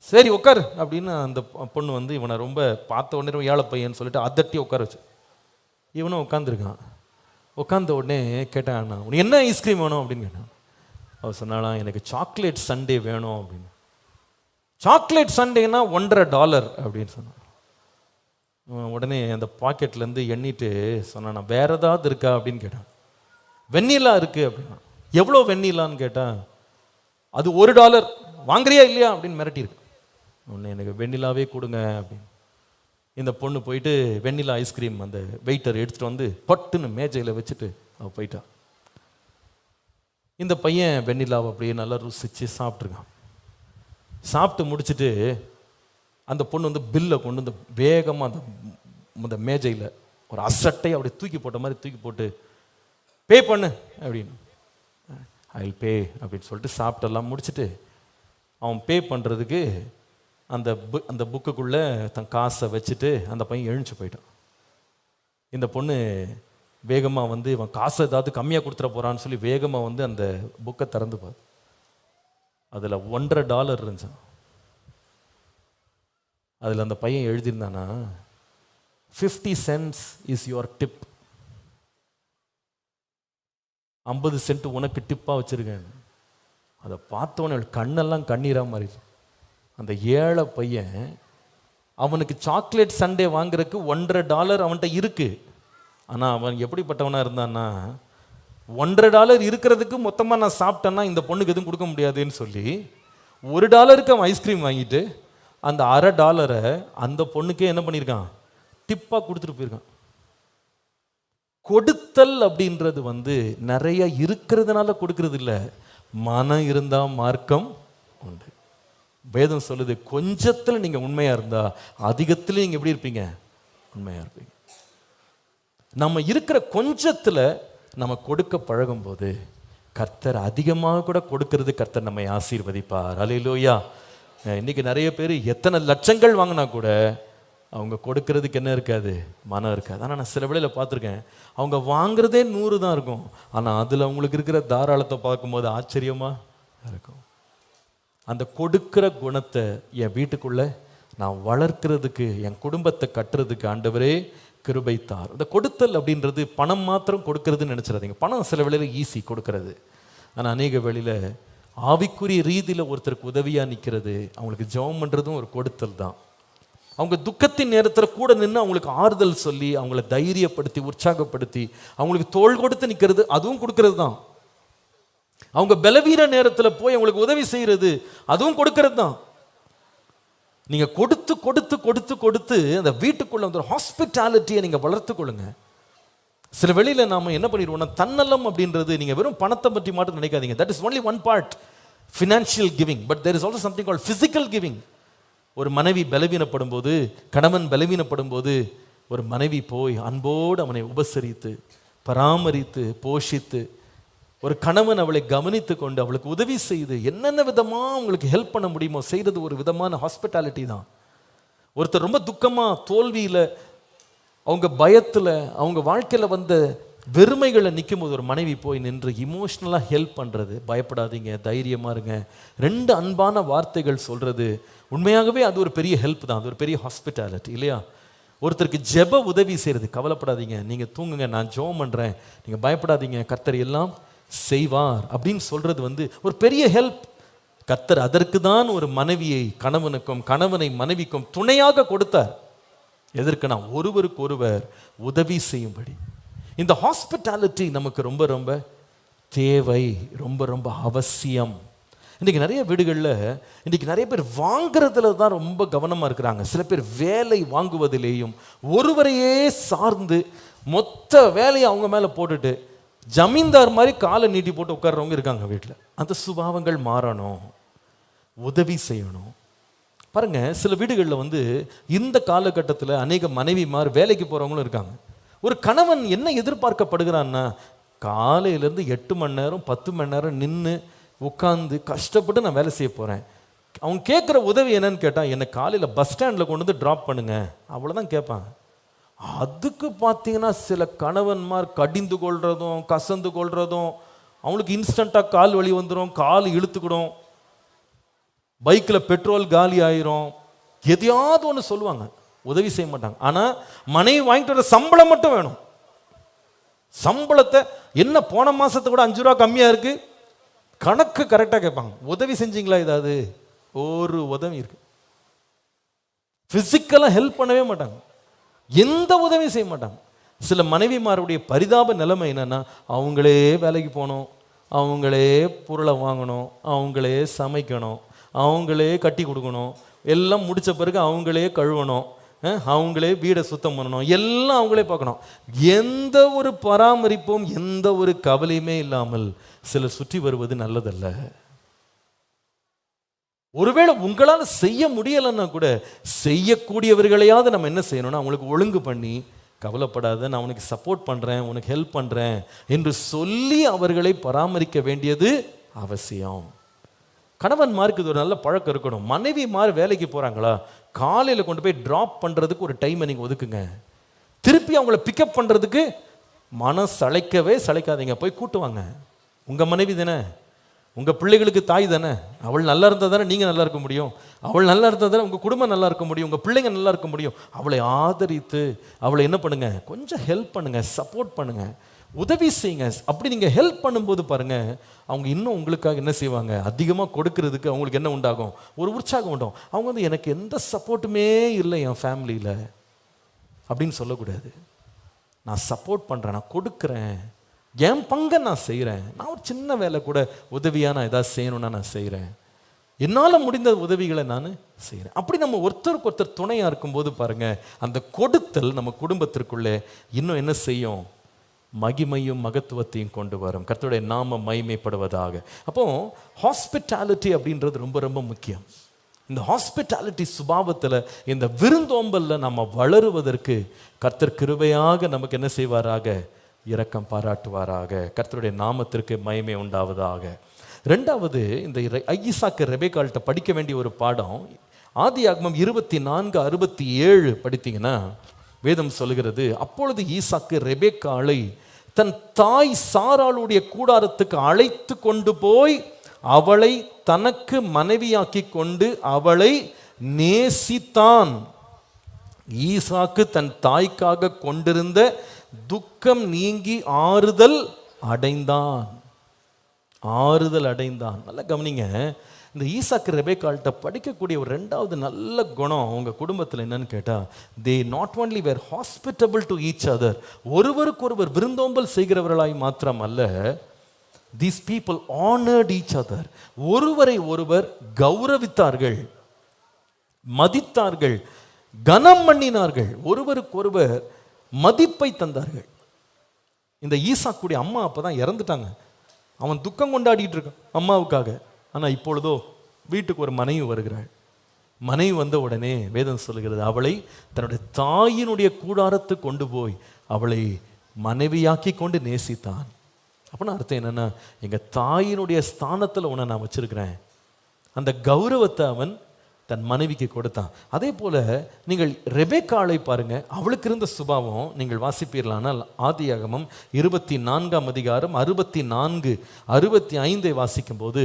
Speaker 1: சரி உட்காரு அப்படின்னு அந்த பொண்ணு இவனை ரொம்ப பார்த்த உடனே ஏழை பையன்னு சொல்லிட்டு அதட்டி உட்கார வச்சு, இவனும் உட்காந்துருக்கான். உட்காந்த உடனே கேட்டான், உனக்கு என்ன ஐஸ்கிரீம் வேணும் அப்படின்னு கேட்டான். அவர் சொன்னாலாம், எனக்கு சாக்லேட் சண்டே வேணும் அப்படின்னு. சாக்லேட் சண்டேனா $1.50 அப்படின்னு சொன்னான். உடனே அந்த பாக்கெட்லேருந்து எண்ணிட்டு சொன்னான், வேற ஏதாவது இருக்கா அப்படின்னு கேட்டான். வெண்ணிலா இருக்கு அப்படின்னா. எவ்வளோ வெண்ணிலான்னு கேட்டான். அது $1 வாங்குறியா இல்லையா அப்படின்னு மிரட்டியிருக்கு. உடனே எனக்கு வெண்ணிலாவே கொடுங்க அப்படின்னு. இந்த பொண்ணு போயிட்டு வெண்ணிலா ஐஸ்கிரீம் அந்த வெயிட்டர் எடுத்துகிட்டு பட்டுன்னு மேஜையில் வச்சுட்டு அவள் போயிட்டான். இந்த பையன் வெண்ணிலாவை அப்படியே நல்லா ருசிச்சு சாப்பிட்ருக்கான். சாப்பிட்டு முடிச்சுட்டு அந்த பொண்ணு பில்லை கொண்டு வேகமாக அந்த மேஜையில் ஒரு அசட்டை அப்படி தூக்கி போட்ட மாதிரி தூக்கி போட்டு, பே பண்ணு அப்படின்னு. ஐ வில் பே அப்படின்னு சொல்லிட்டு சாப்பிட்டெல்லாம் முடிச்சுட்டு அவன் பே பண்ணுறதுக்கு அந்த புக்குக்குள்ளே தன் காசை வச்சுட்டு அந்த பையன் எழுந்து போயிட்டான். இந்த பொண்ணு வேகமாக இவன் காசை ஏதாவது கம்மியாக கொடுத்துட போகிறான்னு சொல்லி வேகமாக அந்த புக்கை திறந்து பார்த்து அதில் $1.50 இருந்துச்சான். அதில் அந்த பையன் எழுதியிருந்தானா, 50 cents is your tip, 50 cent உனக்கு டிப்பாக வச்சுருக்கேன். அதை பார்த்தோன்னே கண்ணெல்லாம் கண்ணீராக மாறிடுச்சு. அந்த ஏழை பையன் அவனுக்கு சாக்லேட் சண்டே வாங்குறதுக்கு $1.50 அவன்கிட்ட இருக்கு. ஆனால் அவன் எப்படிப்பட்டவனாக இருந்தான்னா, $1.50 இருக்கிறதுக்கு மொத்தமாக நான் சாப்பிட்டேன்னா இந்த பொண்ணுக்கு எதுவும் கொடுக்க முடியாதுன்னு சொல்லி $1 அவன் ஐஸ்கிரீம் வாங்கிட்டு அந்த $1/2 அந்த பொண்ணுக்கே என்ன பண்ணியிருக்கான், டிப்பாக கொடுத்துட்டு போயிருக்கான். கொடுத்தல் அப்படின்றது நிறைய இருக்கிறதுனால கொடுக்கறது இல்லை, மனம் இருந்தால் மார்க்கம் உண்டு. வேதம் சொல்லுது, கொஞ்சத்தில் நீங்க உண்மையா இருந்தா அதிகத்துல நீங்க எப்படி இருப்பீங்க? உண்மையா இருப்பீங்க. நம்ம இருக்கிற கொஞ்சத்துல நம்ம கொடுக்க பழகும் போது கர்த்தர் அதிகமாக கூட கொடுக்கிறது கர்த்தர் நம்மை ஆசீர்வதிப்பார். அல்லேலூயா. இன்னைக்கு நிறைய பேர் எத்தனை லட்சங்கள் வாங்கினா கூட அவங்க கொடுக்கறதுக்கு என்ன இருக்காது? மனம் இருக்காது. ஆனால் நான் சில வேளையில் பார்த்துருக்கேன், அவங்க வாங்குறதே 100 தான் இருக்கும், ஆனால் அதில் அவங்களுக்கு இருக்கிற தாராளத்தை பார்க்கும்போது ஆச்சரியமா இருக்கும். அந்த கொடுக்கிற குணத்தை என் வீட்டுக்குள்ள நான் வளர்க்கிறதுக்கு, என் குடும்பத்தை கட்டுறதுக்கு ஆண்டவரே கிருபைத்தார். இந்த கொடுத்தல் அப்படின்றது பணம் மாத்திரம் கொடுக்கறதுன்னு நினைச்சிடாதீங்க. பணம் சில வேளையில் ஈஸி கொடுக்கறது, ஆனால் அநேக வேளையில் ஆவிக்குரிய ரீதியில் ஒருத்தருக்கு உதவியாக நிற்கிறது, அவங்களுக்கு ஜெபம் பண்ணுறதும் ஒரு கொடுத்தல் தான். அவங்க துக்கத்தின் நேரத்தில் கூட நின்று அவங்களுக்கு ஆறுதல் சொல்லி அவங்கள தைரியப்படுத்தி உற்சாகப்படுத்தி அவங்களுக்கு தோள் கொடுத்து நிற்கிறது, அதுவும் கொடுக்கறது தான். அவங்க பலவீன நேரத்தில் போய் அவங்களுக்கு உதவி செய்யறது, அதுவும் கொடுக்கறது தான். நீங்க கொடுத்து கொடுத்து கொடுத்து கொடுத்து அந்த வீட்டுக்குள்ள வந்து ஒரு ஹாஸ்பிட்டாலிட்டியை நீங்க வளர்த்து கொள்ளுங்க. சில வெளியில நாம என்ன பண்ணிடுவோம்னா, தன்னலம் அப்படின்றது நீங்க வெறும் பணத்தை பற்றி மட்டும் நினைக்காதீங்க. That is only one part, financial giving. But there is also something called physical giving. ஒரு மனைவி பலவீனப்படும் போது, கணவன் பலவீனப்படும் போது, ஒரு மனைவி போய் அன்போடு அவனை உபசரித்து பராமரித்து போஷித்து, ஒரு கணவன் அவளை கவனித்து கொண்டு அவளுக்கு உதவி செய்து என்னென்ன விதமாக அவங்களுக்கு ஹெல்ப் பண்ண முடியுமோ செய்கிறது ஒரு விதமான ஹாஸ்பிட்டாலிட்டி தான். ஒருத்தர் ரொம்ப துக்கமாக தோல்வியில், அவங்க பயத்தில், அவங்க வாழ்க்கையில் வந்த வெறுமைகளை நிற்கும் போது ஒரு மனைவி போய் நின்று இமோஷ்னலாக ஹெல்ப் பண்ணுறது, பயப்படாதீங்க, தைரியமாக இருங்க, 2 அன்பான வார்த்தைகள் சொல்கிறது, உண்மையாகவே அது ஒரு பெரிய ஹெல்ப் தான். அது ஒரு பெரிய ஹாஸ்பிட்டாலிட்டி இல்லையா? ஒருத்தருக்கு ஜெப உதவி செய்கிறது, கவலைப்படாதீங்க, நீங்கள் தூங்குங்க, நான் ஜெபம் பண்ணுறேன், நீங்கள் பயப்படாதீங்க, கர்த்தர் எல்லாம் செய்வார் அப்படின்னு சொல்கிறது வந்து ஒரு பெரிய ஹெல்ப். கர்த்தர் அதற்கு தான் ஒரு மனைவியை கணவனுக்கும் கணவனை மனைவிக்கும் துணையாக கொடுத்தார். எதற்குனா ஒருவருக்கு ஒருவர் உதவி செய்யும்படி. இந்த ஹாஸ்பிட்டாலிட்டி நமக்கு ரொம்ப ரொம்ப தேவை, ரொம்ப ரொம்ப அவசியம். இன்றைக்கி நிறைய வீடுகளில் இன்றைக்கி நிறைய பேர் வாங்குறதுல தான் ரொம்ப கவனமாக இருக்கிறாங்க. சில பேர் வேலை வாங்குவதிலேயும் ஒருவரையே சார்ந்து மொத்த வேலையை அவங்க மேலே போட்டுட்டு ஜமீன்தார் மாதிரி காலை நீட்டி போட்டு உட்கார்றவங்க இருக்காங்க வீட்டில். அந்த சுபாவங்கள் மாறணும், உதவி செய்யணும். பாருங்க, சில வீடுகளில் வந்து இந்த காலகட்டத்தில் அநேக மனைவிமார் வேலைக்கு போகிறவங்களும் இருக்காங்க. ஒரு கணவன் என்ன எதிர்பார்க்கப்படுகிறான்னா, காலையிலேருந்து 8 மணி நேரம் 10 மணி நேரம் நின்று உட்காந்து கஷ்டப்பட்டு நான் வேலை செய்ய போகிறேன். அவங்க கேட்குற உதவி என்னன்னு கேட்டால், என்னை காலையில் பஸ் ஸ்டாண்டில் கொண்டு வந்து ட்ராப் பண்ணுங்க, அவ்வளோதான் கேட்பாங்க. அதுக்கு பார்த்தீங்கன்னா சில கணவன்மார் கடிந்து கொள்றதும் கசந்து கொள்றதும், அவங்களுக்கு இன்ஸ்டண்ட்டாக கால் வலி வந்துடும், கால் இழுத்துக்கிடும், பைக்கில் பெட்ரோல் காலி ஆயிரும், எதையாவது ஒன்று சொல்லுவாங்க, உதவி செய்ய மாட்டாங்க. ஆனால் மனைவி வாங்கிட்டு வர சம்பளம் மட்டும் வேணும். சம்பளத்தை என்ன போன மாசத்தை கூட 5 ரூபா கம்மியாக இருக்கு, கணக்கு கரெக்டாக கேட்பாங்க. உதவி செஞ்சீங்களா? ஏதாவது ஒரு உதவி இருக்கு? பிசிக்கலாக ஹெல்ப் பண்ணவே மாட்டாங்க, எந்த உதவியும் செய்ய மாட்டாங்க. சில மனைவிமாருடைய பரிதாப நிலைமை என்னன்னா, அவங்களே வேலைக்கு போகணும், அவங்களே பொருளை வாங்கணும், அவங்களே சமைக்கணும், அவங்களே கட்டி கொடுக்கணும், எல்லாம் முடித்த பிறகு அவங்களே கழுவணும், அவங்களே வீடை சுத்தம் பண்ணணும், எல்லாம் அவங்களே பார்க்கணும். எந்த ஒரு பராமரிப்பும் எந்த ஒரு கவலையுமே இல்லாமல் சிலர் சுற்றி வருவது நல்லதல்ல. ஒருவேளை உங்களால் செய்ய முடியலைன்னா கூட செய்யக்கூடியவர்களையாவது நம்ம என்ன செய்யணும்னா, அவங்களுக்கு ஒழுங்கு பண்ணி, கவலைப்படாத, நான் உனக்கு சப்போர்ட் பண்ணுறேன், உனக்கு ஹெல்ப் பண்ணுறேன் என்று சொல்லி அவர்களை பராமரிக்க வேண்டியது அவசியம். கணவன்மாருக்கு இது ஒரு நல்ல பழக்கம் இருக்கணும். மனைவிமார் வேலைக்கு போகிறாங்களா, காலையில் கொண்டு போய் ட்ராப் பண்ணுறதுக்கு ஒரு டைமை நீங்கள் ஒதுக்குங்க. திருப்பி அவங்கள பிக்கப் பண்ணுறதுக்கு மனம் சளைக்கவே சளைக்காதீங்க, போய் கூட்டுவாங்க. உங்கள் மனைவி தானே, உங்கள் பிள்ளைகளுக்கு தாய் தானே, அவள் நல்லா இருந்தால் தானே நீங்கள் நல்லா இருக்க முடியும், அவள் நல்லா இருந்தால் தானே உங்கள் குடும்பம் நல்லா இருக்க முடியும், உங்கள் பிள்ளைங்க நல்லா இருக்க முடியும். அவளை ஆதரித்து அவளை என்ன பண்ணுங்க, கொஞ்சம் ஹெல்ப் பண்ணுங்க, சப்போர்ட் பண்ணுங்க, உதவி செய்யுங்க. அப்படி நீங்கள் ஹெல்ப் பண்ணும்போது பாருங்கள், அவங்க இன்னும் உங்களுக்காக என்ன செய்வாங்க, அதிகமாக கொடுக்கறதுக்கு அவங்களுக்கு என்ன உண்டாகும், ஒரு உற்சாகம் உண்டாகும். அவங்க வந்து எனக்கு எந்த சப்போர்ட்டுமே இல்லை என் ஃபேமிலியில் அப்படின்னு சொல்லக்கூடாது. நான் சப்போர்ட் பண்ணுறேன், நான் கொடுக்குறேன், என் பங்கை நான் செய்கிறேன், நான் ஒரு சின்ன வேலை கூட உதவியாக நான் ஏதாவது செய்யணும்னா நான் செய்கிறேன், என்னால் முடிந்த உதவிகளை நான் செய்கிறேன். அப்படி நம்ம ஒருத்தருக்கு ஒருத்தர் துணையாக இருக்கும்போது பாருங்கள், அந்த கொடுத்தல் நம்ம குடும்பத்திற்குள்ளே இன்னும் என்ன செய்யும், மகிமையும் மகத்துவத்தையும் கொண்டு வரும். கர்த்தருடைய நாமம் மகிமைப்படுவதாக. அப்போ ஹாஸ்பிட்டாலிட்டி அப்படின்றது ரொம்ப ரொம்ப முக்கியம். இந்த ஹாஸ்பிட்டாலிட்டி சுபாவத்தில், இந்த விருந்தோம்பல்ல நம்ம வளருவதற்கு கர்த்தர் கிருபையாக நமக்கு என்ன செய்வாராக? இரக்கம் பாராட்டுவாராக. கர்த்தருடைய நாமத்திற்கு மகிமை உண்டாவதாக. ரெண்டாவது, இந்த ஈசாக்கு ரெபெக்காள்கிட்ட படிக்க வேண்டிய ஒரு பாடம், ஆதியாகமம் 24:67 படித்தீங்கன்னா வேதம் சொல்லுகிறது, அப்பொழுது ஈசாக்கு ரெபெக்காளை தன் தாய் சாராளுடைய கூடாரத்துக்கு அழைத்து கொண்டு போய் அவளை தனக்கு மனைவியாக்கி கொண்டு அவளை நேசித்தான். ஈசாக்கு தன் தாய்க்காக கொண்டிருந்த துக்கம் நீங்கி ஆறுதல் அடைந்தான். நல்லா கவனிங்க. இந்த ஈசாக்கு ரெபெக்காள்கிட்ட படிக்கக்கூடிய ஒரு ரெண்டாவது நல்ல குணம் உங்க குடும்பத்தில் என்னன்னு கேட்டா, they not only were hospitable to each other, ஒருவருக்கொருவர் விருந்தோம்பல் செய்கிறவர்களாய் மாத்திரம் அல்ல, these people honored each other, ஒருவரை ஒருவர் கௌரவித்தார்கள், மதித்தார்கள், கனம் பண்ணினார்கள், ஒருவருக்கொருவர் மதிப்பை தந்தார்கள். இந்த ஈசாக்குடைய அம்மா அப்பதான் இறந்துட்டாங்க. அவன் துக்கம் கொண்டாடிட்டு இருக்கான் அம்மாவுக்காக. ஆனால் இப்பொழுதோ வீட்டுக்கு ஒரு மனைவி வருகிறாள். மனைவி வந்த உடனே வேதம் சொல்லுகிறது, அவளை தன்னுடைய தாயினுடைய கூடாரத்துக்கு கொண்டு போய் அவளை மனைவியாக்கி கொண்டு நேசித்தான். அப்படின்னா அர்த்தம் என்னன்னா, எங்கள் தாயினுடைய ஸ்தானத்தில் உன்னை நான் வச்சிருக்கிறேன். அந்த கௌரவத்தை அவன் தன் மனைவிக்கு கொடுத்தான். அதே போல நீங்கள் ரெபெக்காளை பாருங்க, அவளுக்கு இருந்த சுபாவம் நீங்கள் வாசிப்பீர்களானால் ஆதியாகமம் 24 64 65 வாசிக்கும் போது,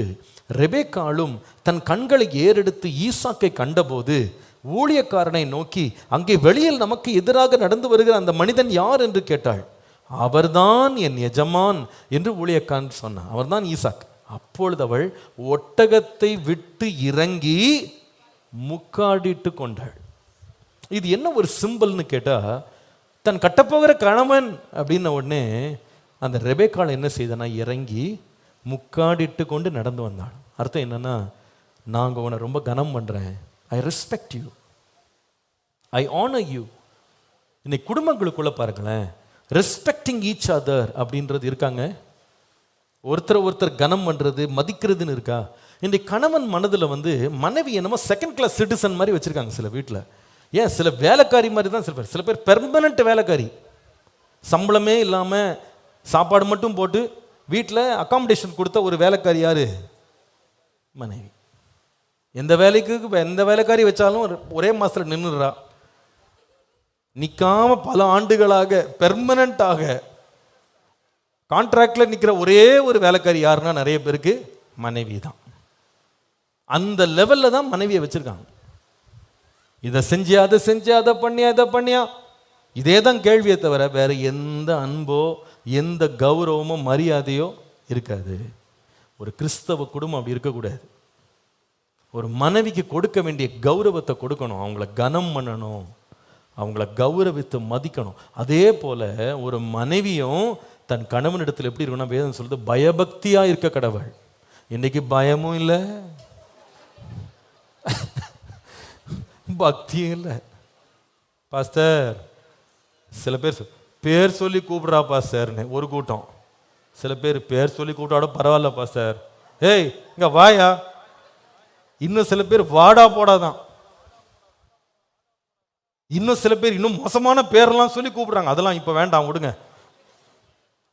Speaker 1: ரெபெக்காளும் தன் கண்களை ஏறெடுத்து ஈசாக்கை கண்டபோது ஊழியக்காரனை நோக்கி, அங்கே வெளியில் நமக்கு எதிராக நடந்து வருகிற அந்த மனிதன் யார் என்று கேட்டாள். அவர்தான் என் எஜமான் என்று ஊழியக்காரன் சொன்னான். அவர்தான் ஈசாக். அப்பொழுது அவள் ஒட்டகத்தை விட்டு இறங்கி முக்காடிட்டு கொண்டாள். இது என்ன ஒரு சிம்பிள்னு கேட்டா, தன் கட்டப்போகிற கணவன் அப்படின்ன உடனே அந்த ரெபெக்காள் என்ன செய்தனா, இறங்கி முக்காடிட்டு கொண்டு நடந்து வந்தாள். அர்த்தம் என்னன்னா, நான் உன்னை ரொம்ப கனம் பண்றேன், I respect you, I honour you. இன்னைக்கு குடும்பங்களுக்குள்ள பாருங்களேன், ரெஸ்பெக்டிங் ஈச் அதர் அப்படின்றது இருக்காங்க. ஒருத்தர் கனம் பண்றது, மதிக்கிறதுன்னு இருக்கா? இன்றைக்கு கணவன் மனதில் மனைவி என்னமோ செகண்ட் கிளாஸ் சிட்டிசன் மாதிரி வச்சிருக்காங்க சில வீட்டில். ஏன், சில வேலைக்காரி மாதிரி தான் சில பேர் பெர்மனன்ட் வேலைக்காரி, சம்பளமே இல்லாமல் சாப்பாடு மட்டும் போட்டு வீட்டில் அகாமடேஷன் கொடுத்த ஒரு வேலைக்காரி யாரு? மனைவி. எந்த வேலைக்காரி வச்சாலும் ஒரே மாசத்துல நின்றுடுறா. நிற்காம பல ஆண்டுகளாக பெர்மனண்டாக கான்ட்ராக்ட்ல நிற்கிற ஒரே ஒரு வேலைக்காரி யாருன்னா நிறைய பேருக்கு மனைவி தான். அந்த லெவல்ல தான் மனைவியை வச்சிருக்காங்க. இதை செஞ்சு அதை செஞ்சு, அதை பண்ணியா, இதே தான் கேள்வியை தவிர வேற எந்த அன்போ எந்த கௌரவமோ மரியாதையோ இருக்காது. ஒரு கிறிஸ்தவ குடும்பம் அப்படி இருக்கக்கூடாது. ஒரு மனைவிக்கு கொடுக்க வேண்டிய கௌரவத்தை கொடுக்கணும், அவங்கள கனம் பண்ணணும், அவங்கள கௌரவித்து மதிக்கணும். அதே போல ஒரு மனைவியும் தன் கணவன் இடத்துல எப்படி இருக்கணும், வேதம் சொல்றது பயபக்தியா இருக்க கடவுள். இன்னைக்கு பயமும் இல்லை, பக்தியும் இல்லை. பாஸ்டர், சில பேர் சொல்லி கூப்பிடுறா பாஸ்டர்னு ஒரு கூட்டம், சில பேர் சொல்லி கூப்பிட்டாட பரவாயில்ல பாஸ்டர், ஏய் இங்க வாயா. இன்னும் சில பேர் வாடா போடாதான். இன்னும் சில பேர் இன்னும் மோசமான பேரெல்லாம் சொல்லி கூப்பிடுறாங்க. அதெல்லாம் இப்ப வேண்டாம், விடுங்க.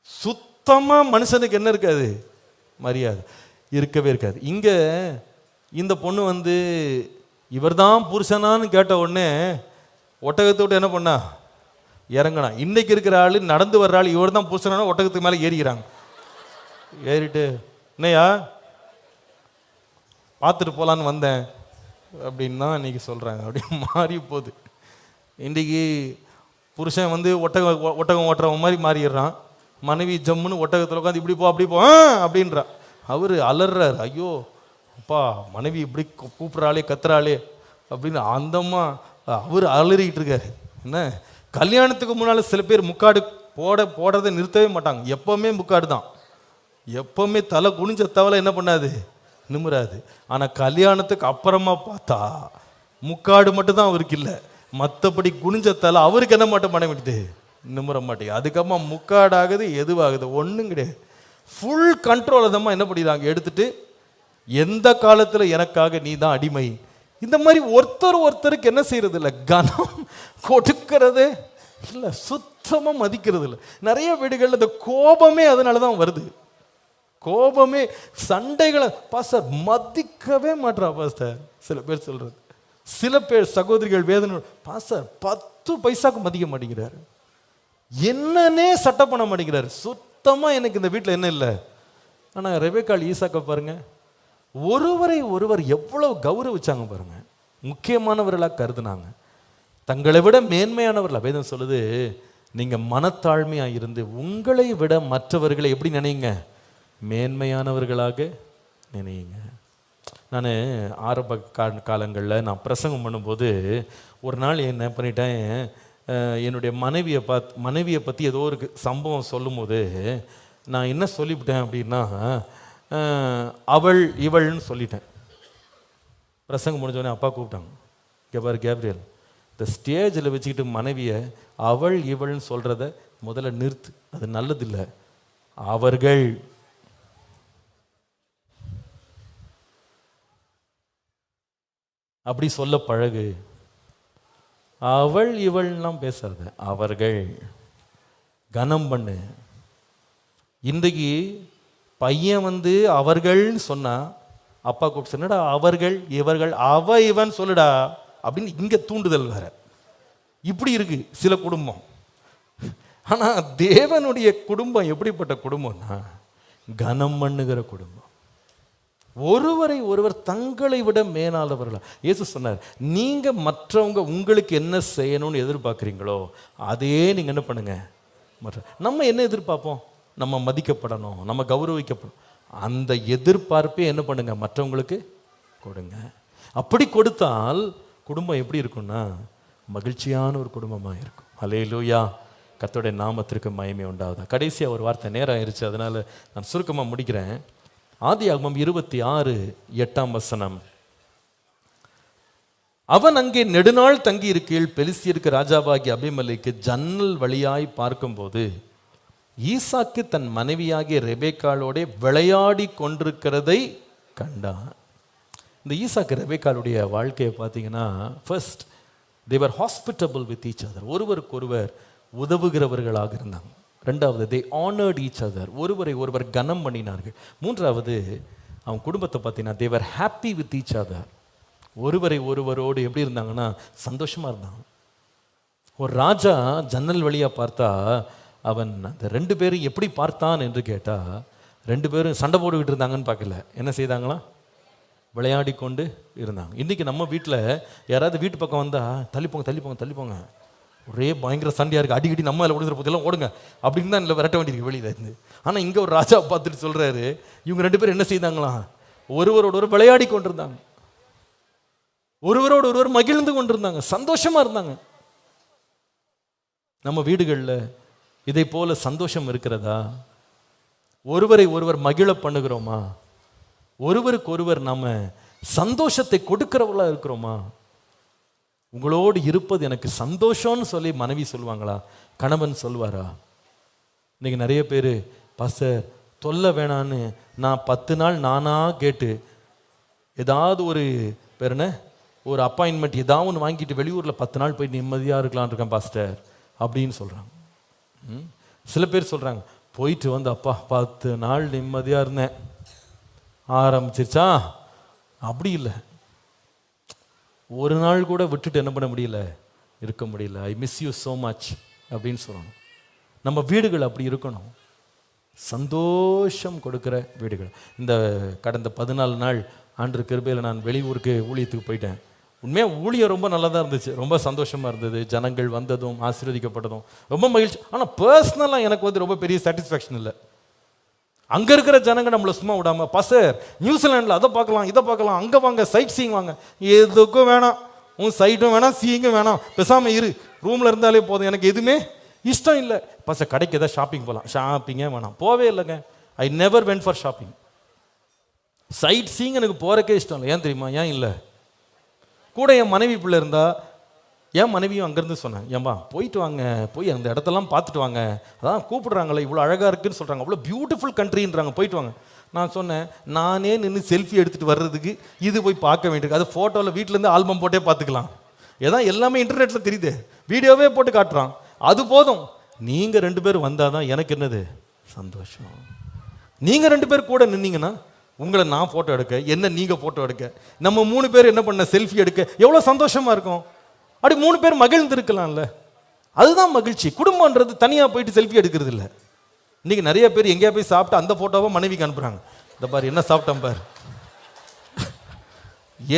Speaker 1: சுத்தமா மனுஷனுக்கு என்ன இருக்காது, மரியாதை இருக்கவே இருக்காது. இங்க இந்த பொண்ணு இவர்தான் புருஷனான்னு கேட்ட உடனே ஒட்டகத்தை விட்டு என்ன பண்ணா, இறங்கினா. இன்னைக்கு இருக்கிற ஆளு, நடந்து வர்ற ஆள், இவர் தான் புருஷனா ஒட்டகத்துக்கு மேலே ஏறிக்கிறாங்க. ஏறிட்டு என்னையா பார்த்துட்டு போலான்னு வந்தேன் அப்படின்னு தான் இன்னைக்கு சொல்றாங்க. அப்படி மாறி போகுது. இன்றைக்கு புருஷன் ஒட்டகம் ஓட்டுறவன் மாதிரி மாறிடுறான். மனைவி ஜம்முன்னு ஒட்டகத்தில் உட்காந்து இப்படி போ அப்படி போ அப்படின்றா. அவரு அலறாரு, ஐயோ அப்பா மனைவி இப்படி கூப்பிட்றாளே கத்துறாளே அப்படின்னு. அந்தம்மா அவர் அலறிக்கிட்டு இருக்காரு. என்ன, கல்யாணத்துக்கு முன்னால் சில பேர் முக்காடு போடுறதை நிறுத்தவே மாட்டாங்க. எப்பவுமே முக்காடு தான், எப்பவுமே தலை குனிஞ்ச தவளை என்ன பண்ணாது, நிமிராது. ஆனால் கல்யாணத்துக்கு அப்புறமா பார்த்தா முக்காடு மட்டும்தான் அவருக்கு இல்லை, மற்றபடி குனிஞ்ச தலை அவருக்கு என்ன மட்டும் பண்ண வேண்டியது, நிமிர மாட்டேங்குது. அதுக்கப்புறமா முக்காடாகுது, எதுவாகுது, ஒன்றும் கிடையாது. ஃபுல் கண்ட்ரோல் அதம்மா என்ன பண்ணிடுறாங்க, எடுத்துட்டு எந்த காலத்தில் எனக்காக நீ தான் அடிமை, இந்த மாதிரி ஒருத்தருக்கு என்ன செய்யறது இல்லை, கனம் கொடுக்கறதே இல்லை, சுத்தமா மதிக்கிறது இல்லை. நிறைய வீடுகள் இந்த கோபமே அதனாலதான் வருது. கோபமே, சண்டைகளை பாஸ்டர் மதிக்கவே மாட்டா பாஸ்டர். சில பேர் சொல்றது, சில பேர் சகோதரிகள் வேதனை, பாஸ்டர் 10 பைசாக்கு மதிக்க மாட்டேங்கிறாரு, என்னன்னே சட்டம் பண்ண மாட்டேங்கிறாரு. சுத்தமா எனக்கு இந்த வீட்டில் என்ன இல்லை. ஆனா ரெபெக்காள் ஈசாக்க பாருங்க, ஒருவரை ஒருவர் எவ்வளவு கௌரவிச்சாங்க பாருங்க, முக்கியமானவர்களாக கருதுனாங்க, தங்களை விட மேன்மையானவர்களா. வேதம் சொல்லுது, நீங்க மனத்தாழ்மையா இருந்து உங்களை விட மற்றவர்களை எப்படி நினைங்க, மேன்மையானவர்களாக நினைங்க. நான் ஆரம்ப காலங்களில் நான் பிரசங்கம் பண்ணும்போது ஒரு நாள் என்ன பண்ணிட்டேன், என்னுடைய மனைவியை பற்றி ஏதோ ஒரு சம்பவம் சொல்லும்போது நான் என்ன சொல்லிவிட்டேன் அப்படின்னா, அவள் இவள்னு சொல்லிட்டேன். பிரசங்கம் முடிஞ்சோடனே அப்பா கூப்பிட்டாங்க, இங்கே பாரு கேப்ரியல், இந்த ஸ்டேஜில் வச்சுக்கிட்டு மனைவியை அவள் இவள்னு சொல்கிறத முதல்ல நிறுத்து, அது நல்லதில்லை. அவர்கள் அப்படி சொல்ல பழகு, அவள் இவள்லாம் பேசுறத அவர்கள் கனம் பண்ணு. இன்றைக்கு பையன் அவர்கள்னு சொன்னா அப்பா கூப்பிட்டு சொன்னடா அவர்கள் இவர்கள் அவ இவன் சொல்லுடா அப்படின்னு இங்க தூண்டுதல் வேற. இப்படி இருக்கு சில குடும்பம். ஆனா தேவனுடைய குடும்பம் எப்படிப்பட்ட குடும்பம்னா, கனம் பண்ணுகிற குடும்பம். ஒருவரை ஒருவர் தங்களை விட மேலானவர்களா. இயேசு சொன்னார், நீங்க மற்றவங்க உங்களுக்கு என்ன செய்யணும்னு எதிர்பார்க்குறீங்களோ அதே நீங்க என்ன பண்ணுங்க. நம்ம என்ன எதிர்பார்ப்போம், நம்ம மதிக்கப்படணும், நம்ம கௌரவிக்கப்படணும். அந்த எதிர்பார்ப்பே என்ன பண்ணுங்க, மற்றவங்களுக்கு கொடுங்க. அப்படி கொடுத்தால் குடும்பம் எப்படி இருக்கும்னா, மகிழ்ச்சியான ஒரு குடும்பமாக இருக்கும். அல்லேலூயா, கர்த்தருடைய நாமத்திற்கு மகிமை உண்டாகுதா. கடைசியாக ஒரு வார்த்தை, நேரம் ஆயிடுச்சு, அதனால நான் சுருக்கமாக முடிக்கிறேன். ஆதியாகமம் 26:8 அவன் அங்கே நெடுநாள் தங்கி இருக்கையில் பெலிஸ்தியருக்கு ராஜாவாகிய அபிமெலேக்கு ஜன்னல் வழியாய் பார்க்கும்போது ஈசாக்கு தன் மனைவியாகிய ரெபெக்காளோட விளையாடி கொண்டிருக்கிறதை கண்டான். இந்த ஈசாக்கு ரெபெக்காளுடைய வாழ்க்கையை பார்த்தீங்கன்னா, first they were hospitable with each other, ஒருவருக்கு ஒருவர் உதவுகிறவர்களாக இருந்தாங்க. ரெண்டாவது, they honored each other, ஒருவரை ஒருவர் கனம் பண்ணினார்கள். மூன்றாவது, அவங்க குடும்பத்தை பார்த்தீங்கன்னா they were happy with each other, ஒருவரை ஒருவரோடு எப்படி இருந்தாங்கன்னா சந்தோஷமா இருந்தாங்க. ஒரு ராஜா ஜன்னல் வழியா பார்த்தா அவன் அந்த 2 பேரும் எப்படி பார்த்தான் என்று கேட்டா, 2 பேரும் சண்டை போட்டுக்கிட்டு இருந்தாங்கன்னு பார்க்கல, என்ன செய்தாங்களா, விளையாடி கொண்டு இருந்தாங்க. இன்றைக்கி நம்ம வீட்டில் யாராவது வீட்டு பக்கம் வந்தால் தள்ளிப்போங்க தள்ளிப்போங்க தள்ளிப்போங்க, ஒரே பயங்கர சண்டையாக இருக்குது, அடிக்கடி நம்ம அதில் கொடுக்குற போதெல்லாம் ஓடுங்க அப்படின்னு தான் இல்லை விரட்ட வேண்டியிருக்கு வெளியில் இருந்து. ஆனால் இங்கே ஒரு ராஜா பார்த்துட்டு சொல்கிறாரு, இவங்க 2 பேரும் என்ன செய்தாங்களாம், ஒருவரோடு ஒரு விளையாடி கொண்டிருந்தாங்க, ஒருவரோடு ஒருவர் மகிழ்ந்து கொண்டிருந்தாங்க, சந்தோஷமாக இருந்தாங்க. நம்ம வீடுகளில் இதை போல சந்தோஷம் இருக்கிறதா? ஒருவரை ஒருவர் மகிழ பண்ணுகிறோமா? ஒருவருக்கு ஒருவர் நாம சந்தோஷத்தை கொடுக்கிறவங்களா இருக்கிறோமா? உங்களோடு இருப்பது எனக்கு சந்தோஷம்னு சொல்லி மனைவி சொல்லுவாங்களா? கணவன் சொல்வாரா? இன்னைக்கு நிறைய பேர் பாஸ்டர் தொல்லை வேணான்னு நான் 10 நாள் நானா கேட்டு ஏதாவது ஒரு பேர் என்ன ஒரு அப்பாயின்மெண்ட் ஏதாவது ஒன்று வாங்கிட்டு வெளியூரில் 10 நாள் போய் நிம்மதியாக இருக்கலான் இருக்கேன் பாஸ்டர் அப்படின்னு சொல்கிறாங்க. சில பேர் சொல்கிறாங்க, போயிட்டு வந்து அப்பா 10 நாள் நிம்மதியாக இருந்தேன், ஆரம்பிச்சிருச்சா. அப்படி இல்லை, ஒரு நாள் கூட விட்டுட்டு என்ன பண்ண முடியல, இருக்க முடியல. I miss you so much அப்படின்னு சொல்லணும். நம்ம வீடுகள் அப்படி இருக்கணும், சந்தோஷம் கொடுக்குற வீடுகள். இந்த கடந்த 14 நாள் ஆண்டு கிருபையில் நான் வெளியூருக்கு ஊழியத்துக்கு போயிட்டேன். உண்மையாக ஊழியம் ரொம்ப நல்லா தான் இருந்துச்சு, ரொம்ப சந்தோஷமாக இருந்தது, ஜனங்கள் வந்ததும் ஆசீர்வதிக்கப்பட்டதும் ரொம்ப மகிழ்ச்சி. ஆனால் பர்சனலாக எனக்கு ரொம்ப பெரிய சாட்டிஸ்ஃபேக்ஷன் இல்லை. அங்கே இருக்கிற ஜனங்க நம்மளை சும்மா விடாமல், பாஸ்டர் நியூசிலாண்டில் அதை பார்க்கலாம் இதை பார்க்கலாம், அங்கே வாங்க சைட் சீயிங் வாங்க, எதுக்கும் வேணாம், உன் சைட்டும் வேணாம் சீயிங்கும் வேணாம், பேசாமல் இரு, ரூமில் இருந்தாலே போதும், எனக்கு எதுவுமே இஷ்டம் இல்லை. பாஸ்டர் கடைக்கு எதாவது ஷாப்பிங் போகலாம், ஷாப்பிங்கே வேணாம், போவே இல்லைங்க. I never went for shopping. Sightseeing எனக்கு போகிறக்கே இஷ்டம் இல்லை. ஏன் தெரியுமா? ஏன் இல்லை, கூட என் மனைவி பிள்ளை இருந்தா, என் மனைவியும் அங்கேருந்து சொன்னேன், ஏன்பா போயிட்டு வாங்க, போய் அந்த இடத்தெல்லாம் பார்த்துட்டு வாங்க, அதான் கூப்பிடுறாங்களே, இவ்வளோ அழகாக இருக்குன்னு சொல்கிறாங்க, அவ்வளோ பியூட்டிஃபுல் கண்ட்ரின்றாங்க, போயிட்டு வாங்க. நான் சொன்னேன், நானே நின்று செல்ஃபி எடுத்துகிட்டு வர்றதுக்கு இது போய் பார்க்க வேண்டியிருக்கு. அது ஃபோட்டோவில் வீட்டிலேருந்து ஆல்பம் போட்டே பார்த்துக்கலாம். ஏதான் எல்லாமே இன்டர்நெட்டில் தெரியுது, வீடியோவே போட்டு காட்டுறான், அது போதும். நீங்கள் 2 பேர் வந்தால் தான் எனக்கு என்னது சந்தோஷம். நீங்கள் 2 பேர் கூட நின்னீங்கன்னா உங்களை நான் ஃபோட்டோ எடுக்க, என்ன நீங்கள் ஃபோட்டோ எடுக்க, நம்ம 3 பேர் என்ன பண்ண செல்ஃபி எடுக்க எவ்வளோ சந்தோஷமாக இருக்கும். அப்படி 3 பேர் மகிழ்ந்து இருக்கலாம்ல. அதுதான் மகிழ்ச்சி. குடும்பம்ன்றது தனியாக போயிட்டு செல்ஃபி எடுக்கிறது இல்லை. இன்றைக்கி நிறைய பேர் எங்கேயா போய் சாப்பிட்டு அந்த ஃபோட்டோவை மனைவிக்கு அனுப்புகிறாங்க. இந்த பாரு என்ன சாப்பிட்டேன் பாரு.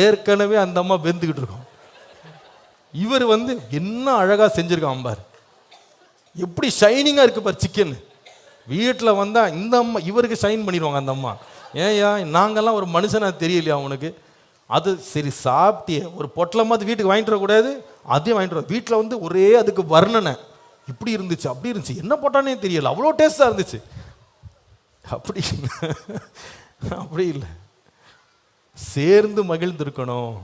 Speaker 1: ஏற்கனவே அந்த அம்மா வெந்துக்கிட்டு இருக்கோம், இவர் வந்து என்ன அழகாக செஞ்சுருக்கான் பார், எப்படி ஷைனிங்காக இருக்குது பார் சிக்கன். வீட்டில் வந்தால் இந்த அம்மா இவருக்கு ஷைன் பண்ணிடுவாங்க அந்த அம்மா. ஏயா நாங்கள்லாம் ஒரு மனுஷனாக தெரியலையா உனக்கு? அது சரி, சாப்பிட்டியே ஒரு பொட்டலமாவது வீட்டுக்கு வாங்கிட்டு வரக்கூடாது, அதையும் வாங்கிட்டு வர. வீட்டில் வந்து ஒரே அதுக்கு வர்ணனை, இப்படி இருந்துச்சு அப்படி இருந்துச்சு, என்ன போட்டானே தெரியல, அவ்வளோ டேஸ்டாக இருந்துச்சு. அப்படி அப்படி இல்லை, சேர்ந்து மகிழ்ந்து இருக்கணும்.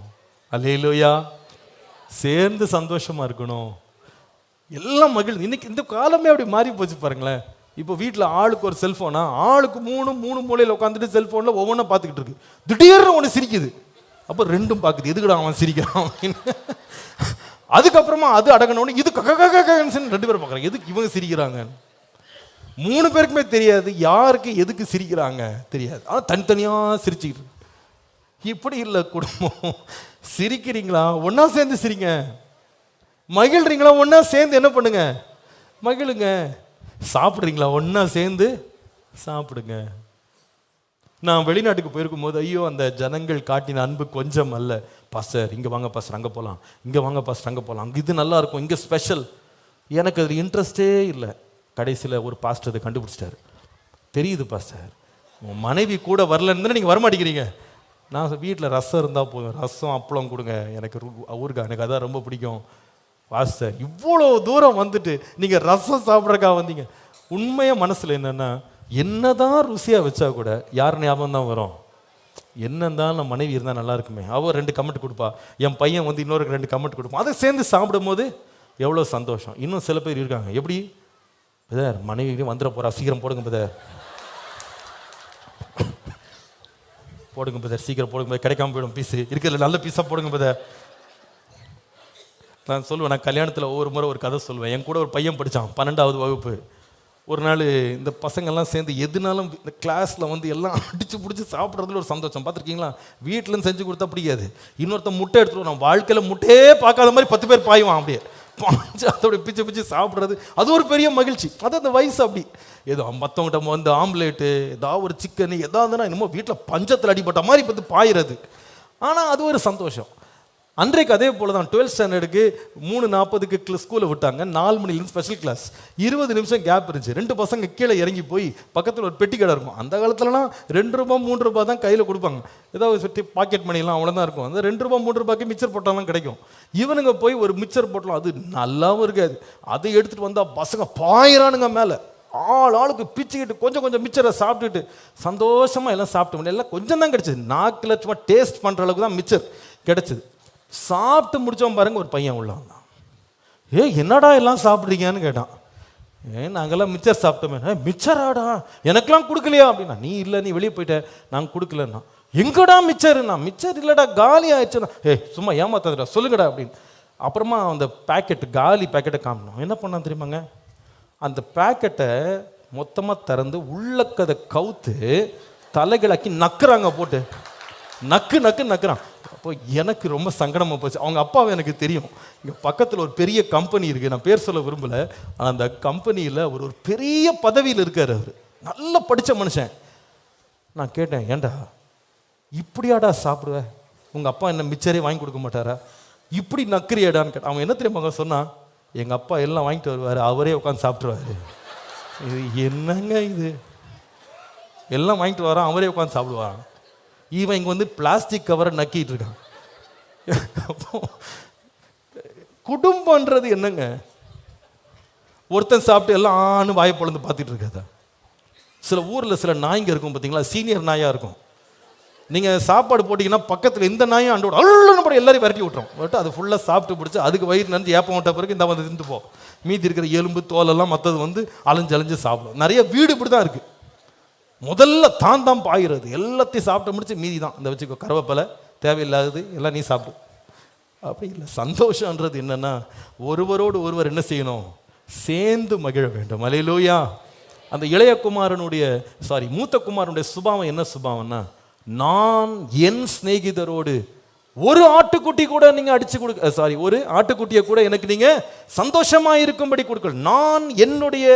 Speaker 1: அல்லேலூயா. சேர்ந்து சந்தோஷமா இருக்கணும். எல்லாம் மகிழ்ந்து. இன்னைக்கு இந்த காலமே அப்படி மாறி போச்சு பாருங்களேன். இப்போ வீட்டில் ஆளுக்கு ஒரு செல்ஃபோனா, ஆளுக்கு மூணு மூலையில் உட்காந்துட்டு செல்ஃபோனில் ஒவ்வொன்றா பார்த்துக்கிட்டு இருக்கு. திடீர்னு ஒன்று சிரிக்குது, அப்போ 2ம் பார்க்குது, எதுக்குடா அவன் சிரிக்கிறான் அப்படின்னு. அதுக்கப்புறமா அது அடங்கணும்னு இது 2 பேரும் பார்க்குறாங்க, எதுக்கு இவங்க சிரிக்கிறாங்க. 3 பேருக்குமே தெரியாது யாருக்கு எதுக்கு சிரிக்கிறாங்க தெரியாது, ஆனால் தனித்தனியாக சிரிச்சுக்கிட்டு. இப்படி இல்லை குடும்பம். சிரிக்கிறீங்களா ஒன்றா சேர்ந்து சிரிங்க, மகிழ்றீங்களா ஒன்றா சேர்ந்து என்ன பண்ணுங்க மகிழுங்க, சாப்பிட்றீங்களா ஒன்றா சேர்ந்து சாப்பிடுங்க. நான் வெளிநாட்டுக்கு போயிருக்கும் போது ஐயோ அந்த ஜனங்கள் காட்டின அன்பு கொஞ்சம் அல்ல. பாஸ்டர் இங்கே வாங்க பாஸ்டர் அங்கே போகலாம், இங்கே வாங்க பாஸ்டர் அங்கே போகலாம், அங்கே இது நல்லா இருக்கும், இங்கே ஸ்பெஷல். எனக்கு அது இன்ட்ரெஸ்டே இல்லை. கடைசியில் ஒரு பாஸ்டர் அதை கண்டுபிடிச்சிட்டாரு. தெரியுது பாஸ்டர் உன் மனைவி கூட வரலன்னு நீங்கள் வரமாட்டேங்கிறீங்க. நான் வீட்டில் ரசம் இருந்தால் போதும், ரசம் அப்பளம் கொடுங்க, எனக்கு ஊருக்கா எனக்கு அதான் ரொம்ப பிடிக்கும். பாஸ்டர் இவ்வளோ தூரம் வந்துட்டு நீங்கள் ரசம் சாப்பிட்றக்கா வந்தீங்க. உண்மையாக மனசில் என்னென்னா, என்னதான் ருசியாக வச்சா கூட யார் ஞாபகம் தான் வரும், என்னந்தான் நம்ம மனைவி இருந்தால் நல்லா இருக்குமே, அவள் 2 கமெண்ட் கொடுப்பா, என் பையன் வந்து இன்னொரு 2 கமெண்ட் கொடுப்பான், அதை சேர்ந்து சாப்பிடும் போது எவ்வளோ சந்தோஷம். இன்னும் சில பேர் இருக்காங்க, எப்படி பதர் மனைவி வந்துட போகிறா, சீக்கிரம் போடுங்க பதர், போடுங்க பதர், சீக்கிரம் போடுங்க பதர், கிடைக்காம போயிடும் பீஸு, இருக்கிறதுல நல்ல பீஸாக போடுங்க பதர். நான் சொல்லுவேன், நான் கல்யாணத்தில் ஒவ்வொரு முறை ஒரு கதை சொல்லுவேன். என் கூட ஒரு பையன் படித்தான் 12வது வகுப்பு. ஒரு நாள் இந்த பசங்கள்லாம் சேர்ந்து எதுனாலும் இந்த கிளாஸில் வந்து எல்லாம் அடித்து பிடிச்சி சாப்பிட்றதுல ஒரு சந்தோஷம். பார்த்துருக்கீங்களா? வீட்டிலேருந்து செஞ்சு கொடுத்தா பிடிக்காது, இன்னொருத்தன் முட்டை எடுத்துகிட்டு நான் வாழ்க்கையில் முட்டையே பார்க்காத மாதிரி 10 பேர் பாயுவான், அப்படியே பாய்ச்சி அதோடைய பிச்சு சாப்பிட்றது அது ஒரு பெரிய மகிழ்ச்சி. அது அந்த வயசு அப்படி. ஏதோ மற்றவங்கிட்ட வந்து ஆம்லேட்டு ஏதாவது ஒரு சிக்கனு எதாவதுன்னா இன்னமும் வீட்டில் பஞ்சத்தில் அடிபட்ட மாதிரி பார்த்து பாயிறது. ஆனால் அது ஒரு சந்தோஷம். அன்றைக்கு அதே போல் தான் 12th ஸ்டாண்டர்டுக்கு 3:40க்கு ஸ்கூலில் விட்டாங்க. 4 மணிலேருந்து ஸ்பெஷல் கிளாஸ். 20 நிமிஷம் கேப் இருந்துச்சு. 2 பசங்க கீழே இறங்கி போய் பக்கத்தில் ஒரு பெட்டி கடை இருக்கும். அந்த காலத்துலலாம் 2 ரூபா 3 ரூபா தான் கையில் கொடுப்பாங்க, ஏதாவது சுற்றி பாக்கெட் மணிலாம் அவ்வளோதான் இருக்கும். அந்த 2 ரூபா 3 ரூபாய்க்கு மிச்சர் போட்டாலாம் கிடைக்கும். இவனுங்க போய் ஒரு மிச்சர் போட்டலாம், அது நல்லாவும் இருக்காது. அதை எடுத்துகிட்டு வந்தால் பசங்க பாயிறானுங்க மேலே, ஆளுக்கு பிச்சுக்கிட்டு கொஞ்சம் மிச்சரை சாப்பிட்டுட்டு சந்தோஷமாக எல்லாம் சாப்பிட்டு முடியல. எல்லாம் கொஞ்சம் தான் கிடச்சிது, நாக்கில் சும்மா டேஸ்ட் பண்ணுற அளவுக்கு தான் மிச்சர் கிடச்சிது. சாப்பிட்டு முடித்தோம் பாருங்க, ஒரு பையன் உள்ள வந்தான். என்னடா எல்லாம் சாப்பிட்றீங்கன்னு கேட்டான். நாங்கள்லாம் மிச்சர் சாப்பிட்டோமே. மிச்சராடா, எனக்கெல்லாம் கொடுக்கலையா அப்படின்னா. நீ இல்லை, நீ வெளியே போயிட்ட, நாங்கள் கொடுக்கலன்னா. எங்கடா மிச்சருண்ணா? மிச்சர் இல்லைடா, காலி ஆயிடுச்சுண்ணா. சும்மா ஏமாத்தாதடா, சொல்லுங்கடா அப்படின்னு. அப்புறமா அந்த பேக்கெட் காலி பேக்கெட்டை காமினோம். என்ன பண்ணான் தெரியுமாங்க? அந்த பேக்கெட்டை மொத்தமாக திறந்து உள்ளக்கதை கவுத்து தலைகளாக்கி நக்குறாங்க, போட்டு நக்குறான். அப்போ எனக்கு ரொம்ப சங்கடமாக போச்சு. அவங்க அப்பாவை எனக்கு தெரியும். இங்கே பக்கத்தில் ஒரு பெரிய கம்பெனி இருக்குது, நான் பேர் சொல்ல விரும்பலை. ஆனால் அந்த கம்பெனியில் ஒரு பெரிய பதவியில் இருக்கார் அவர், நல்லா படித்த மனுஷன். நான் கேட்டேன், ஏண்டா இப்படியாடா சாப்பிடுவ, உங்கள் அப்பா என்ன மிச்சரே வாங்கி கொடுக்க மாட்டாரா, இப்படி நக்கிறியாடான்னு கேட்டேன். அவன் என்ன தெரியுமாங்க சொன்னான்? எங்கள் அப்பா எல்லாம் வாங்கிட்டு வருவார், அவரே உட்காந்து சாப்பிட்ருவாரு. இது என்னங்க இது, எல்லாம் வாங்கிட்டு வரான், அவரே உட்காந்து சாப்பிடுவான். இவன் இங்கே வந்து பிளாஸ்டிக் கவரை நக்கிட்டு இருக்கான். குடும்பன்றது என்னங்க? ஒருத்தன் சாப்பிட்டு எல்லாம் ஆணு வாயை பொழுது பார்த்துட்டு இருக்காதா? சில ஊரில் சில நாய்ங்க இருக்கும் பார்த்தீங்களா, சீனியர் நாயாக இருக்கும். நீங்கள் சாப்பாடு போட்டிங்கன்னா பக்கத்தில் இந்த நாயும் அண்டு விட எல்லாரையும் விரட்டி விட்டுரும். அது ஃபுல்லாக சாப்பிட்டு பிடிச்சி அதுக்கு வயிறு நஞ்சு ஏப்பம் விட்ட பிறகு இந்த வந்து திண்டு போ, மீதி இருக்கிற எலும்பு தோலெல்லாம் மற்றது வந்து அலைஞ்சு சாப்பிடும். நிறைய வீடு இப்படி தான் இருக்குது. முதல்ல தான் பாயிறது, எல்லாத்தையும் சாப்பிட்டு முடிச்சு மீதி தான் இந்த வச்சுக்கோ, கருவேப்பிலை தேவையில்லாதது எல்லாம் நீ சாப்பிடு. அப்படி இல்லை. சந்தோஷன்றது என்னன்னா ஒருவரோடு ஒருவர் என்ன செய்யணும், சேர்ந்து மகிழ வேண்டும். அல்லேலூயா. அந்த இளைய குமாரனுடைய மூத்த குமாரனுடைய சுபாவம் என்ன சுபாவம்னா, நான் என் சிநேகிதரோடு ஒரு ஆட்டுக்குட்டி கூட நீங்க அடிச்சு கொடுக்க ஒரு ஆட்டுக்குட்டியை கூட எனக்கு நீங்க சந்தோஷமா இருக்கும்படி கொடுக்கல, நான் என்னுடைய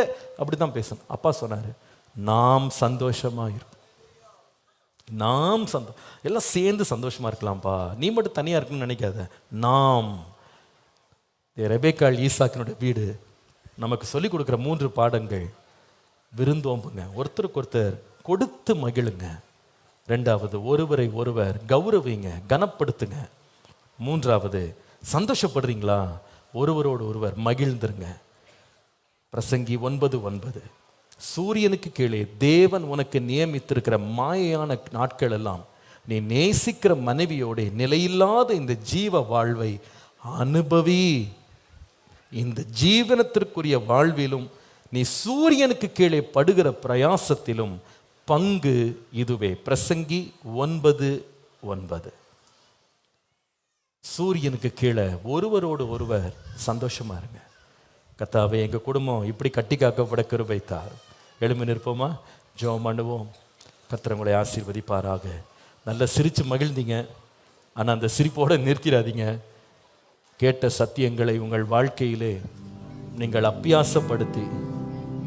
Speaker 1: அப்படிதான் பேசணும். அப்பா சொன்னாரு, நாம் சந்தோஷமா இருப்போம், நாம் எல்லாம் சேர்ந்து சந்தோஷமா இருக்கலாம்ப்பா, நீ மட்டும் தனியா இருக்குன்னு நினைக்காத. நாம் ரெபேக்காள் ஈசாக்கினுடைய வீடு நமக்கு சொல்லிக் கொடுக்குற 3 பாடங்கள்: விருந்தோம்புங்க, ஒருத்தருக்கு ஒருத்தர் கொடுத்து மகிழுங்க, 2வது ஒருவரை ஒருவர் கௌரவிங்க, கனப்படுத்துங்க, 3வது சந்தோஷப்படுறீங்களா, ஒருவரோடு ஒருவர் மகிழ்ந்துருங்க. பிரசங்கி 9:9, சூரியனுக்கு கீழே தேவன் உனக்கு நியமித்திருக்கிற மாயையான நாட்கள் எல்லாம் நீ நேசிக்கிற மனைவியோட நிலையில்லாத இந்த ஜீவ வாழ்வை அனுபவி. இந்த ஜீவனத்திற்குரிய வாழ்விலும் நீ சூரியனுக்கு கீழே படுகிற பிரயாசத்திலும் பங்கு இதுவே. பிரசங்கி 9:9. சூரியனுக்கு கீழே ஒருவரோடு ஒருவர் சந்தோஷமா இருங்க. கர்த்தாவே, எங்க குடும்பம் இப்படி கட்டி காக்கப்பட கிருபை தார். எழும்பி நிற்போமா, ஜெபம் பண்ணுவோம். கர்த்தர் உங்களை ஆசீர்வதிப்பாராக. நல்லா சிரிச்சு மகிழ்ந்தீங்க, ஆனால் அந்த சிரிப்போடு நிறுத்திடாதீங்க. கேட்ட சத்தியங்களை உங்கள் வாழ்க்கையிலே நீங்கள் அபியாசப்படுத்தி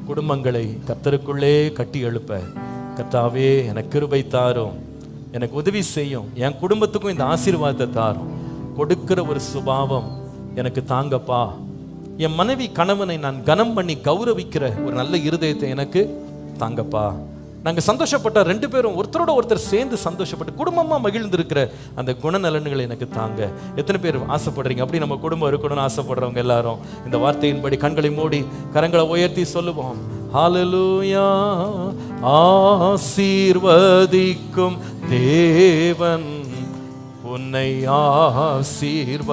Speaker 1: குடும்பங்களை கர்த்தருக்குள்ளே கட்டி எழுப்ப, கர்த்தாவே எனக்கு கிருபை தாரும், எனக்கு உதவி செய்யும், என் குடும்பத்துக்கும் இந்த ஆசீர்வாதத்தை தாரும், கொடுக்கிற ஒரு சுபாவம் எனக்கு தாங்கப்பா, என் மனைவி கணவனை நான் கனம் பண்ணி கௌரவிக்கிற ஒரு நல்ல இருதயத்தை எனக்கு தாங்கப்பா. நாங்கள் சந்தோஷப்பட்ட 2 பேரும் ஒருத்தரோட ஒருத்தர் சேர்ந்து சந்தோஷப்பட்டு குடும்பமாக மகிழ்ந்திருக்கிற அந்த குணநலன்களை எனக்கு தாங்க. எத்தனை பேர் ஆசைப்படுறீங்க அப்படி நம்ம குடும்பம் இருக்கணும்னு ஆசைப்படுறவங்க எல்லாரும் இந்த வார்த்தையின்படி கண்களை மூடி கரங்களை உயர்த்தி சொல்லுவோம். ஹல்லேலூயா. ஆசீர்வதிக்கும் தேவன் உன்னை ஆசீர்வதிப்பாரே.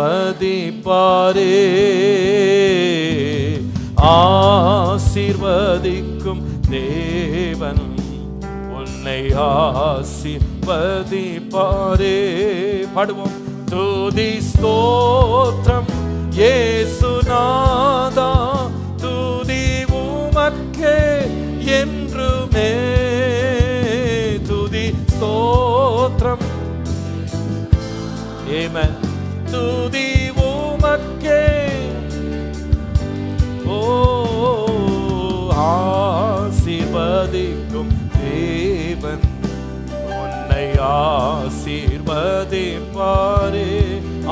Speaker 1: ஆசீர்வதிக்கும் தேவன் உன்னை ஆசீர்வதிப்பாரே. பாடுவோம். துதி ஸ்தோத்திரம் இயேசுநாதா, துதி உமக்கே என்றுமே. துதி ஸ்தோத்திரம், ஆமென். துதி உமக்கே. ஓ ஆசீர்வதிக்கும் தேவன் உன்னை ஆசீர்வதிப்பாரே.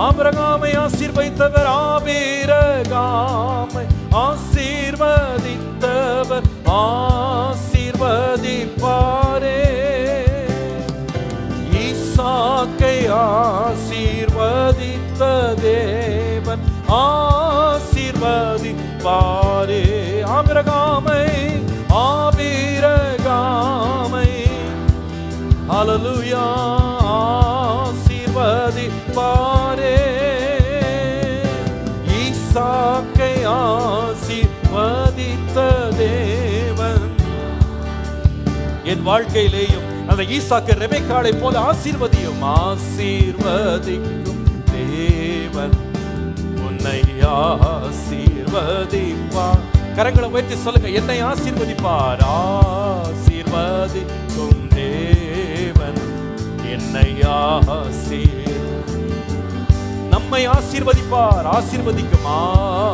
Speaker 1: ஆபிரகாமை ஆசீர்வதித்தவர், ஆபிரகாமை ஆசீர்வதித்தவர் ஆசீர்வதிப்பாரே. ஈசாக்கை ஆசீர்வதித்த தேவன் ஆசீர்வதிப்பாரே. ஆபிரகாமை ஹல்லேலூயா ஆசீர்வதிப்பாரே. ஈசாக்கை ஆசீர்வதித்த தேவன் என் வாழ்க்கையிலேயும் அந்த ஈசாக்கு ரெபெக்காளை போல ஆசீர்வதியும். ஆசீர்வதிக்கும் தேவன் உன்னை ஆசீர்வதிப்பார். கரங்களை உயர்த்தி சொல்லுங்க, என்னை ஆசீர்வதிப்பார். ஆசீர்வதிக்கும் தேவன் என்னை நம்மை ஆசீர்வதிப்பார். ஆசீர்வதிக்கும்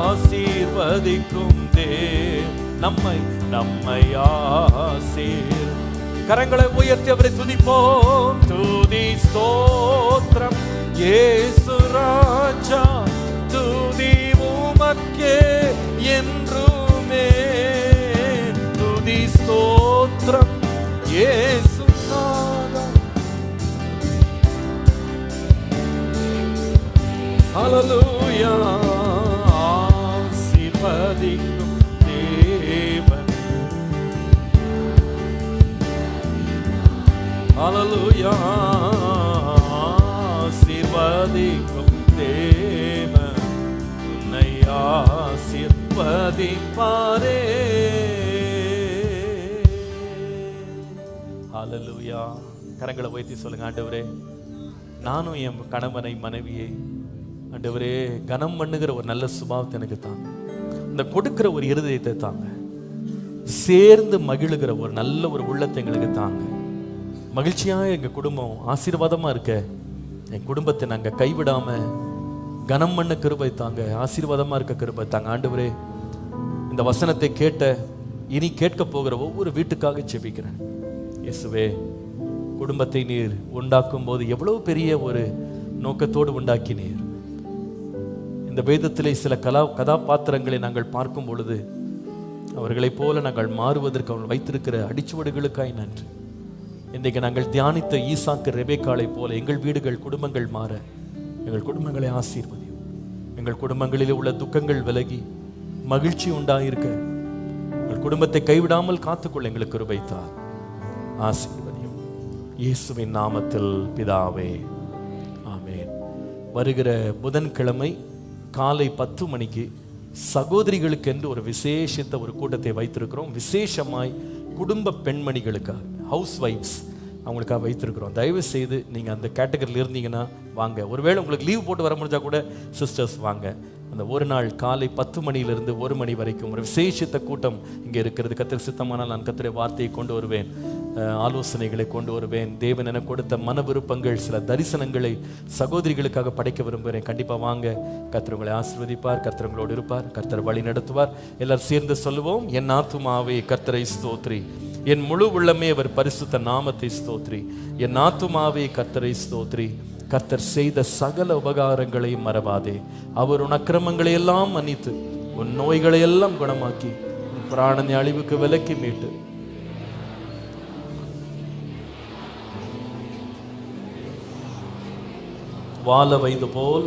Speaker 1: ஆசீர்வதிக்கும் நம்மை கரங்களை உயர்த்தி அவரை துதிப்போம். துதி ஸ்தோத்திரம் இயேசு ராஜா, துதி உமக்கே என்றுமே. துதி ஸ்தோத்திரம் இயேசு நாதா. ஹல்லேலூயா. ஆசீர்வதிக்கும் தேவன். ஹல்லேலூயா. ஆசீர்வதிக்கும் தேவன் உன்னை ஆசீர்வதிப்பாரே. ஹalleluya. கரங்களை உயர்த்தி சொல்லுங்க, ஆண்டவரே நானும் என் கணவனை மனைவியை ஆண்டவரே கனம் பண்ணுகிற ஒரு நல்ல சுபாவத்தை எனக்கு தாங்க. இந்த கொடுக்கிற ஒரு இருதயத்தை தாங்க. சேர்ந்து மகிழுகிற ஒரு நல்ல ஒரு உள்ளத்தை எங்களுக்கு தாங்க. மகிழ்ச்சியாக எங்க குடும்பம் ஆசீர்வாதமா இருக்க என் குடும்பத்தை நாங்க கைவிடாம கனம் பண்ண கிருபை தாங்க. ஆசீர்வாதமா இருக்க கிருபை தாங்க. ஆண்டவரே இந்த வசனத்தை கேட்ட இனி கேட்க போகிற ஒவ்வொரு வீட்டுக்காக ஜெபிக்கிறேன். இயேசுவே, குடும்பத்தை நீர் உண்டாக்கும் போது எவ்வளவு பெரிய ஒரு நோக்கத்தோடு உண்டாக்கினீர். இந்த வேதத்திலே சில கதாபாத்திரங்களை நாங்கள் பார்க்கும் பொழுது அவர்களைப் போல நாங்கள் மாறுவதற்கு அவர்கள் வைத்திருக்கிற அடிச்சுவடுகளுக்காய் நன்றி. இன்றைக்கு நாங்கள் தியானித்த ஈசாக்கு ரெபேக்காளை போல எங்கள் வீடுகள் குடும்பங்கள் மாற எங்கள் குடும்பங்களை ஆசீர்வதியும். எங்கள் குடும்பங்களிலே உள்ள துக்கங்கள் விலகி மகிழ்ச்சி உண்டாயிருக்க எங்கள் குடும்பத்தை கைவிடாமல் காத்துக்கொள்ள எங்களுக்கு கிருபை தார். ஆசீர்வதியும் இயேசுவின் நாமத்தில் பிதாவே, ஆமென். வருகிற புதன்கிழமை காலை 10 மணிக்கு சகோதரிகளுக்கு என்று ஒரு விசேஷித்த ஒரு கூட்டத்தை வைத்திருக்கிறோம். விசேஷமாய் குடும்ப பெண்மணிகளுக்காக, ஹவுஸ் வைஃப்ஸ் அவங்களுக்காக வைத்திருக்கிறோம். தயவு செய்து நீங்கள் அந்த கேட்டகரியில் இருந்தீங்கன்னா வாங்க. ஒருவேளை உங்களுக்கு லீவ் போட்டு வர முடிஞ்சா கூட சிஸ்டர்ஸ் வாங்க. அந்த ஒரு நாள் காலை 10 மணியிலிருந்து 1 மணி வரைக்கும் ஒரு விசேஷித்த கூட்டம் இங்கே இருக்கிறது. கர்த்தர் சித்தமானால் நான் கர்த்தருடைய வார்த்தையை கொண்டு வருவேன், ஆலோசனைகளை கொண்டு வருவேன். தேவன் எனக்கு கொடுத்த மன விருப்பங்கள், சில தரிசனங்களை சகோதரிகளுக்காக படைக்க விரும்புகிறேன். கண்டிப்பாக வாங்க. கர்த்தர் உங்களை ஆசீர்வதிப்பார், கர்த்தர் உங்களோடு இருப்பார், கர்த்தர் வழி நடத்துவார். எல்லாரும் சேர்ந்து சொல்லுவோம், என் ஆத்துமாவே கர்த்தரை ஸ்தோத்ரி, என் முழு உள்ளமே அவர் பரிசுத்த நாமத்தை ஸ்தோத்ரி, என் ஆத்துமாவே கர்த்தரை ஸ்தோத்ரி. கர்த்தர் செய்த சகல உபகாரங்களை மறவாதே. அவர் உன் அக்கிரமங்களை எல்லாம் மன்னித்து உன் நோய்களை எல்லாம் குணமாக்கி உன் பிராணனை அழிவுக்கு விலக்கி மீட்டு வாழ வைத்து போல்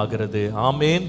Speaker 1: ஆகிறது. ஆமேன்.